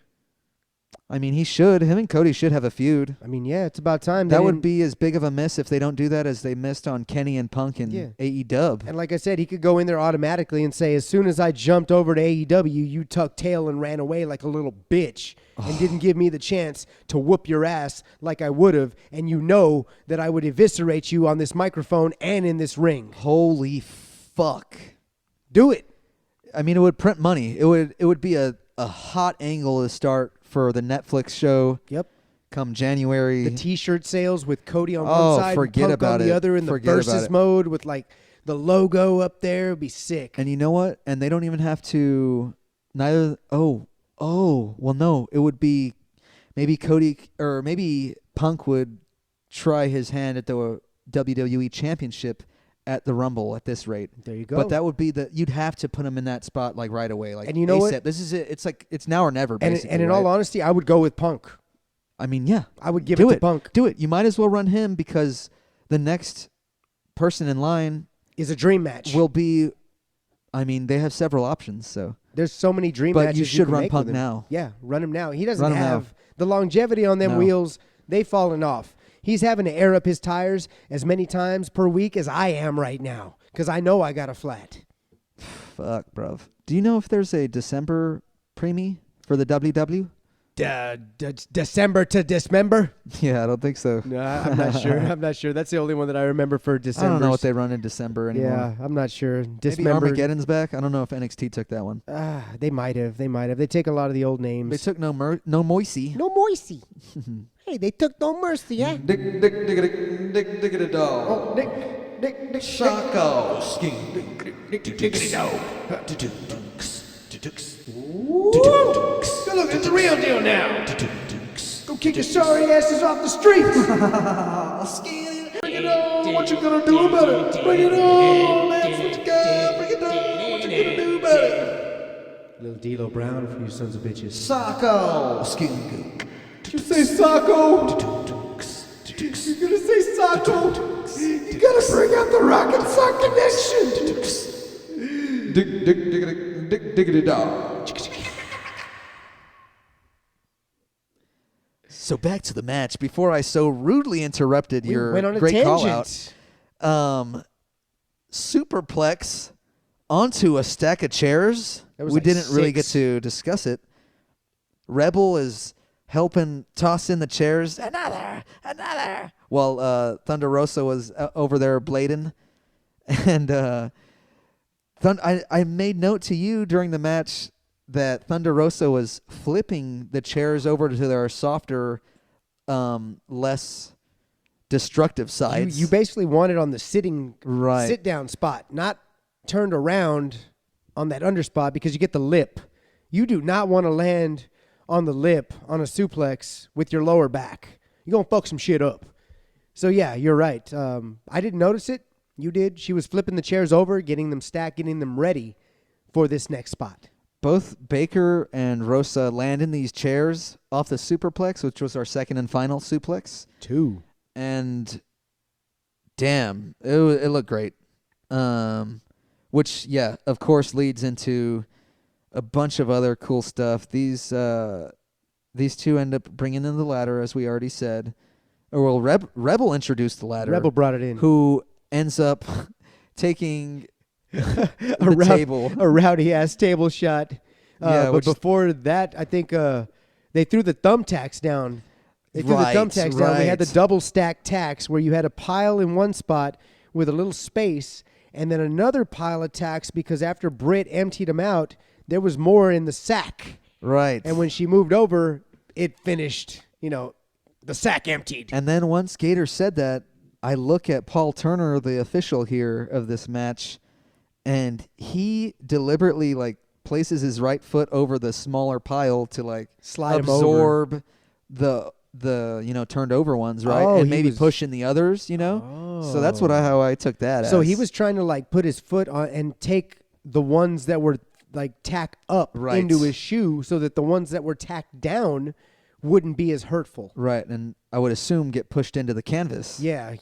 I mean, he should. Him and Cody should have a feud. I mean, yeah, it's about time. That They would didn't- be as big of a miss if they don't do that as they missed on Kenny and Punk and Yeah. AEW. And like I said, he could go in there automatically and say, as soon as I jumped over to AEW, you tucked tail and ran away like a little bitch and didn't give me the chance to whoop your ass like I would have. And you know that I would eviscerate you on this microphone and in this ring. Holy fuck. Do it. I mean, it would print money. It would be a hot angle to start for the Netflix show Yep. come January. The T-shirt sales with Cody on Oh, one side forget and Punk about on the it. other in the Forget about versus it. mode with like the logo up there would be sick. And you know what? And they don't even have to. Neither. Oh. Well, no. It would be maybe Cody or maybe Punk would try his hand at the WWE Championship at the Rumble at this rate. There you go. But that would be you'd have to put him in that spot like right away. Like, And you know ASAP. what? This is it. It's like it's now or never. and Basically, in right? all honesty, I would go with Punk. I mean, yeah. I would give Do it to Punk. Do it. You might as well run him because the next person in line Is a dream match. will be. I mean, they have several options. So There's so many dream But matches you should can run make Punk with him. now. Yeah, run him now. He doesn't Run him now. have the longevity on them No. wheels. They've fallen off. He's having to air up his tires as many times per week as I am right now because I know I got a flat. fuck, bruv. Do you know if there's a December preemie for the WW? December to dismember? Yeah, I don't think so. No, I'm not sure. I'm not sure. That's the only one that I remember for I December. don't know what they run in December anymore. Yeah, I'm not sure. Maybe Dismember. Armageddon's back. I don't know if NXT took that one. They might have. They take a lot of the old names. They took no Moisey. No mercy. Hey, they took no mercy, eh? Dick, dog. Nick, Shako. Skin. Dick, dick, dick, dog. It's the real deal now. Go kick your sorry asses off the streets. Bring it on, what you gonna do about it? Bring it on, that's what you got. Bring it on, what you gonna do about it? Little D-Lo Brown for you sons of bitches. Socko. Skingo. Did you say Socko? You're gonna say Socko? You gotta bring out the rock and sock connection. Diggity dog. So back to the match. Before I so rudely interrupted your went on a great call tangent. out, superplex onto a stack of chairs. There was We like didn't really get 6. to discuss it. Rebel is helping toss in the chairs. Another. While Thunder Rosa was over there blading. And I made note to you during the match that Thunder Rosa was flipping the chairs over to their softer, less destructive sides. You basically want it on the Right. sit down spot, not turned around on that under spot because you get the lip. You do not want to land on the lip on a suplex with your lower back. You're going to fuck some shit up. So, yeah, you're right. I didn't notice it. You did. She was flipping the chairs over, getting them stacked, getting them ready for this next spot. Both Baker and Rosa land in these chairs off the superplex, which was our second and final suplex. 2. And damn, it looked great. Which, yeah, of course, leads into a bunch of other cool stuff. These two end up bringing in the ladder, as we already said. Or, well, Rebel introduced the ladder. Rebel brought it in. Who ends up taking the table. A rowdy-ass table shot. Yeah, but before that, I think they threw the thumbtacks down. They threw Right, the thumbtacks down. They had the right. double stack tacks where you had a pile in one spot with a little space and then another pile of tacks because after Britt emptied them out, there was more in the sack. Right. And when she moved over, it finished, the sack emptied. And then once Gator said that, I look at Paul Turner, the official here of this match, and he deliberately places his right foot over the smaller pile to Slide 'em over. absorb the turned over ones, right? Oh, and he maybe was- push in the others, So that's how I took that. So as. he was trying to put his foot on and take the ones that were tacked up Right. into his shoe so that the ones that were tacked down wouldn't be as hurtful. right, and I would assume get pushed into the canvas. Yeah,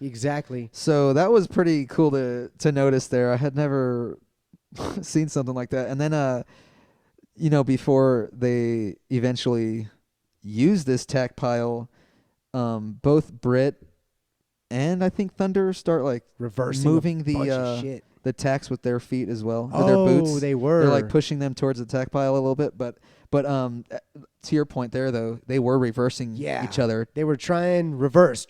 exactly. So that was pretty cool to notice there. I had never seen something like that. And then, before they eventually use this tack pile, both Britt and I think Thunder start Reversing a moving bunch of shit. the tacks with their feet as well, or their boots. They were. They're pushing them towards the tack pile a little bit, but to your point there though, they were reversing each other. They were trying reverse,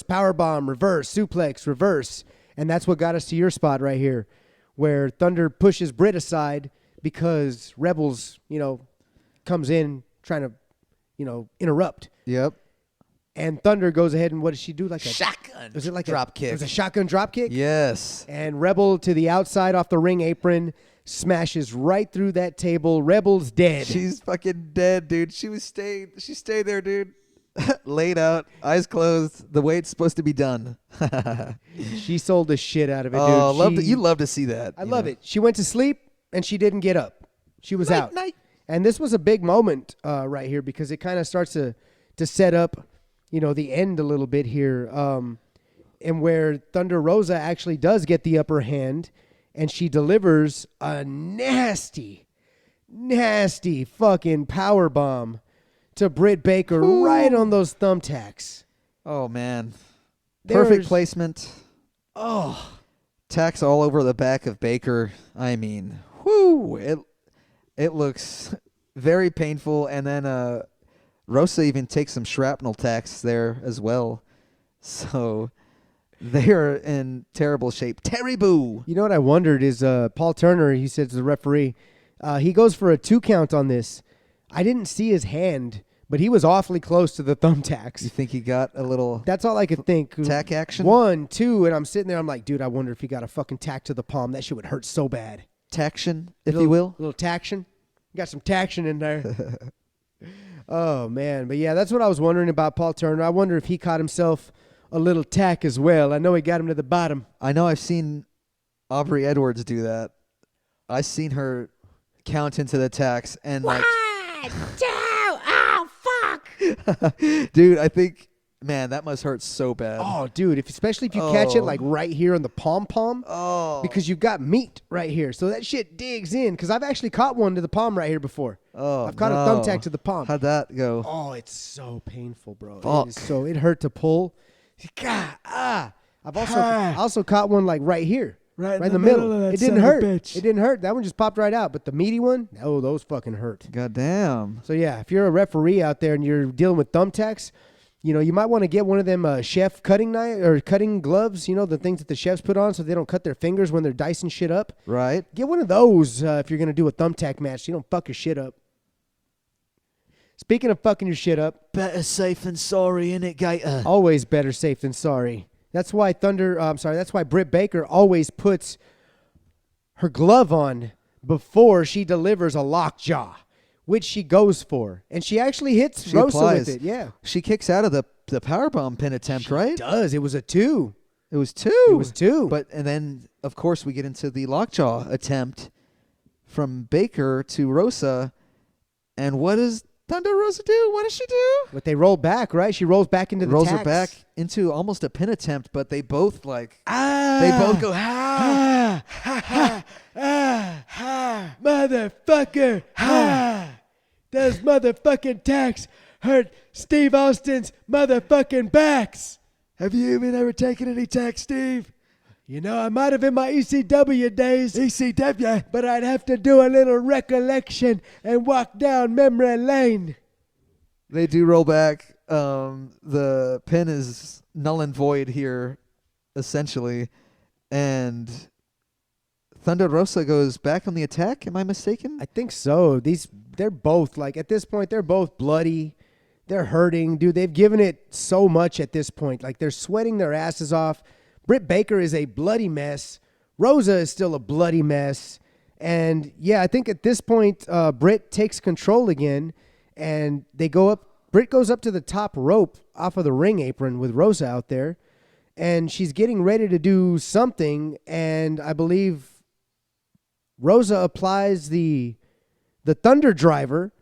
power bomb, reverse, suplex, reverse. And that's what got us to your spot right here, where Thunder pushes Britt aside because Rebels, comes in trying to, interrupt. Yep. And Thunder goes ahead and what does she do? Shotgun. Was it like drop kick. It was a shotgun drop kick? Yes. And Rebel to the outside off the ring apron smashes right through that table. Rebel's dead. She's fucking dead, dude. She stayed there, dude. Laid out, eyes closed, the way it's supposed to be done. She sold the shit out of it, dude. Oh, you love to see that. I love it. She went to sleep and she didn't get up. She was out. Night. And this was a big moment right here because it kind of starts to set up, the end a little bit here. And where Thunder Rosa actually does get the upper hand and she delivers a nasty fucking power bomb to Britt Baker right on those thumbtacks. Oh man, There's- perfect placement. Oh, tacks all over the back of Baker. I mean, whoo! It looks very painful, and then Rosa even takes some shrapnel tacks there as well. So they are in terrible shape. Terry Boo. You know what I wondered is Paul Turner, he says to the referee, he goes for a 2 count on this. I didn't see his hand, but he was awfully close to the You thumbtacks. think he got a little That's all I could think. tack action? 1, 2, and I'm sitting there, I'm like, dude, I wonder if he got a fucking tack to the palm. That shit would hurt so bad. Taction, if you will. Little taction. Got some traction in there. Oh, man. But, yeah, that's what I was wondering about Paul Turner. I wonder if he caught himself a little tack as well. I know he got him to the bottom. I know I've seen Aubrey Edwards do that. I've seen her count into the tacks and like 1, 2, oh, fuck. dude, I think, man, that must hurt so bad. Oh, dude, especially if you catch it like right here on the pom-pom. Oh. Because you've got meat right here. So that shit digs in. Because I've actually caught one to the palm right here before. Oh, I've caught no. a thumbtack to the palm. How'd that go? Oh, it's so painful, bro. Fuck. It hurt to pull. God, I've also caught one like right here. Right in the middle. of that It didn't son of a hurt. bitch. It didn't hurt. That one just popped right out. But the meaty one, oh, those fucking hurt. God damn. So, yeah, if you're a referee out there and you're dealing with thumbtacks, you know, you might want to get one of them chef cutting knife or cutting gloves, you know, the things that the chefs put on so they don't cut their fingers when they're dicing shit up. Right. Get one of those if you're going to do a thumbtack match so you don't fuck your shit up. Speaking of fucking your shit up, Better safe than sorry, innit, Gator? always better safe than sorry. That's why that's why Britt Baker always puts her glove on before she delivers a lockjaw, which she goes for. And she actually hits She Rosa applies. with it. Yeah. She kicks out of the powerbomb pin attempt, right? Does. It was a 2. It was 2. It was 2. And then, of course, we get into the lockjaw attempt from Baker to Rosa. And what does Thunder Rosa do? What does she do? But they roll back, right? She rolls back into the Rolls tacks. her back into almost a pin attempt, but they both go, Motherfucker! Those motherfucking tacks hurt Steve Austin's motherfucking backs. Have you even ever taken any tacks, Steve? You know, I might have in my ECW days. ECW? But I'd have to do a little recollection and walk down memory lane. They do roll back. The pin is null and void here, essentially. And Thunder Rosa goes back on the attack. Am I mistaken? I think so. They're both, like, at this point, they're both bloody. They're hurting. Dude, they've given it so much at this point. Like, they're sweating their asses off. Britt Baker is a bloody mess. Rosa is still a bloody mess. And, yeah, I think at this point, Britt takes control again. And they go up. Britt goes up to the top rope off of the ring apron with Rosa out there. And she's getting ready to do something. And I believe Rosa applies the Thunder Driver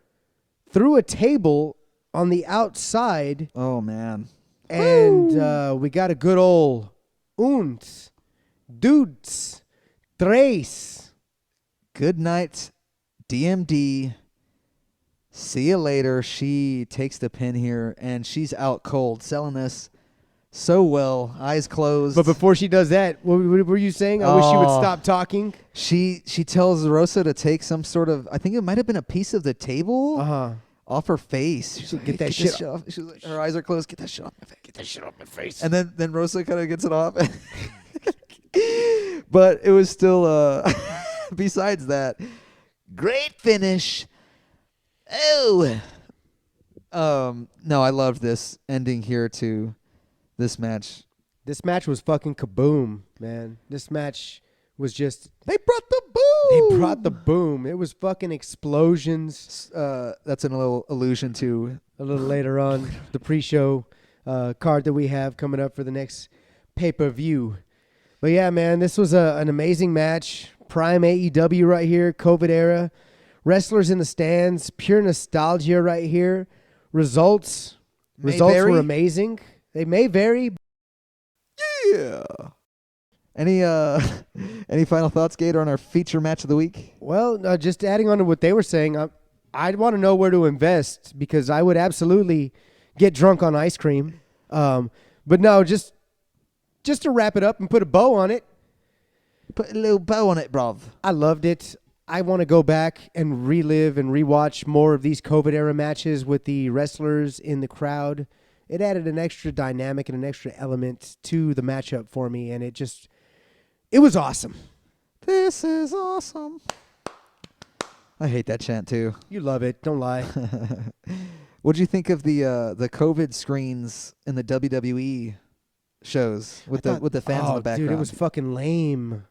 through a table on the outside. Oh, man. And we got a good old uns, dudes, tres. Good night, DMD. See you later. She takes the pin here, and she's out cold, selling this so well, eyes closed. But before she does that, what were you saying? I wish she would stop talking. She tells Rosa to take some sort of, I think it might have been a piece of the table off her face. She's like, Get that shit off. She's like, her eyes are closed. Get that shit off my face. Get that shit off my face. And then Rosa kind of gets it off. But it was still, besides that, great finish. Oh. No, I loved this ending here to this match. This match was fucking kaboom, man. This match was just... They brought the boom. They brought the boom. It was fucking explosions. That's a little allusion to A little later on, the pre-show card that we have coming up for the next pay-per-view. But yeah, man, this was an amazing match. Prime AEW right here, COVID era. Wrestlers in the stands, pure nostalgia right here. Results vary. were amazing. They may vary. Yeah. Any final thoughts, Gator, on our feature match of the week? Well, just adding on to what they were saying, I'd want to know where to invest because I would absolutely get drunk on ice cream. But no, just to wrap it up and put a bow on it. Put a little bow on it, bruv. I loved it. I want to go back and relive and rewatch more of these COVID era matches with the wrestlers in the crowd. It added an extra dynamic and an extra element to the matchup for me, and it was awesome. This is awesome. I hate that chant too. You love it. Don't lie. What'd you think of the COVID screens in the WWE shows with the fans in the background? Dude, it was fucking lame.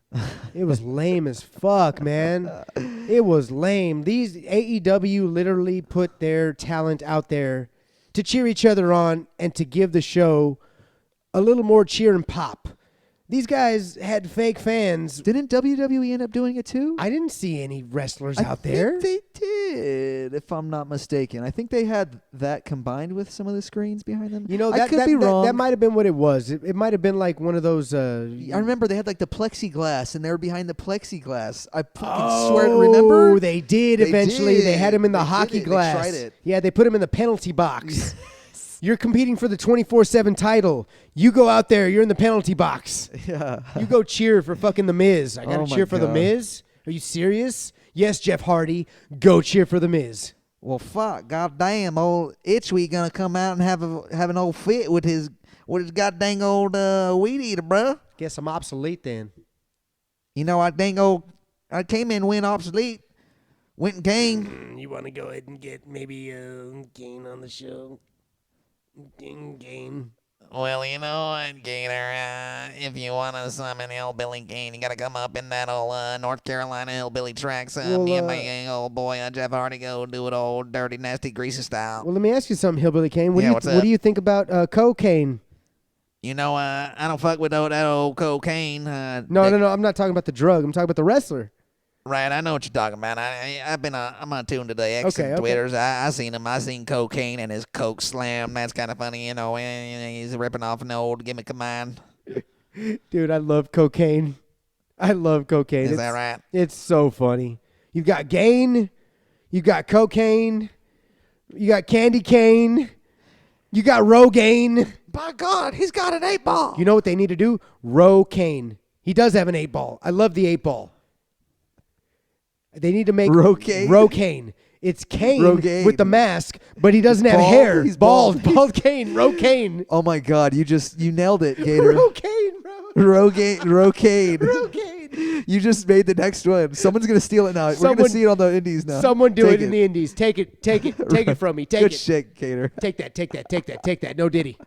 It was lame as fuck, man. It was lame. These AEW literally put their talent out there to cheer each other on and to give the show a little more cheer and pop. These guys had fake fans. Didn't WWE end up doing it too? I didn't see any wrestlers I out there. think they did, if I'm not mistaken. I think they had that combined with some of the screens behind them. You know, I could be wrong. That might have been what it was. It might have been like one of those. I remember they had like the plexiglass, and they were behind the plexiglass. I fucking Oh, swear. Remember? they did They eventually. They did. had him in the They hockey did it. They glass. tried it. Yeah, they put him in the penalty box. You're competing for the 24/7 title. You go out there. You're in the penalty box. Yeah. You go cheer for fucking The Miz. I got to Oh my cheer for The God. Miz? Are you serious? Yes, Jeff Hardy. Go cheer for The Miz. Well, fuck, goddamn, old Itchweed gonna come out and have an old fit with his goddamn old weed eater, bruh. Guess I'm obsolete then. You know, I came in went obsolete, went and came. You want to go ahead and get maybe Gain on the show? Gain. Well, you know what, Gator, if you want to summon Hillbilly Gain, you got to come up in that old North Carolina Hillbilly tracks. Me and my old boy Jeff Hardy go do it old dirty, nasty, greasy style. Well, let me ask you something, Hillbilly Kane. Yeah, what's What up? do you think about cocaine? You know, I don't fuck with that old cocaine. No. I'm not talking about the drug. I'm talking about the wrestler. Right, I know what you're talking about. I'm on tune to the X Okay, and okay. Twitters. I seen him. I seen cocaine and his coke slam. That's kind of funny, you know. He's ripping off an old gimmick of mine. Dude, I love cocaine. I love cocaine. Is that right? It's so funny. You've got Gain. You got cocaine. You got candy cane. You got Rogaine. By God, he's got an 8-ball. You know what they need to do? Rocaine. He does have an 8-ball. I love the 8-ball. They need to make Rocaine? Rocaine. It's Kane Rogaine. with the mask, but he doesn't have bald. hair. He's bald. bald. Bald Kane. Rocaine. Oh my God, you nailed it, Gator. Rocaine, bro. Rocaine. Rocaine. You just made the next one. Someone's gonna steal it now. We're Someone- gonna see it on the indies now. Someone do Take it in the indies. Take it. Take it from me. Take Good it. shit, Gator. Take that. No Diddy.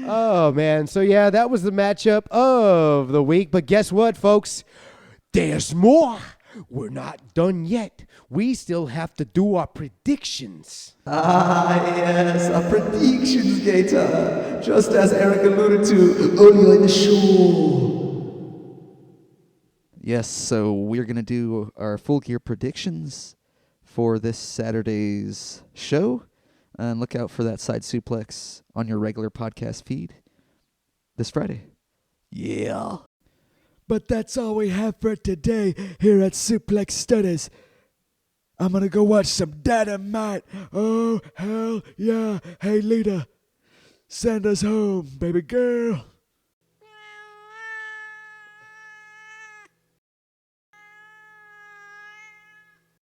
Oh, man. So, yeah, that was the matchup of the week. But guess what, folks? There's more. We're not done yet. We still have to do our predictions. Yes, our predictions, Gator. Just as Eric alluded to earlier in the show. Yes, so we're going to do our Full Gear predictions for this Saturday's show. And look out for that side suplex on your regular podcast feed this Friday. Yeah. But that's all we have for today here at Suplex Studies. I'm gonna go watch some Dynamite. Oh, hell yeah. Hey, Lita, send us home, baby girl.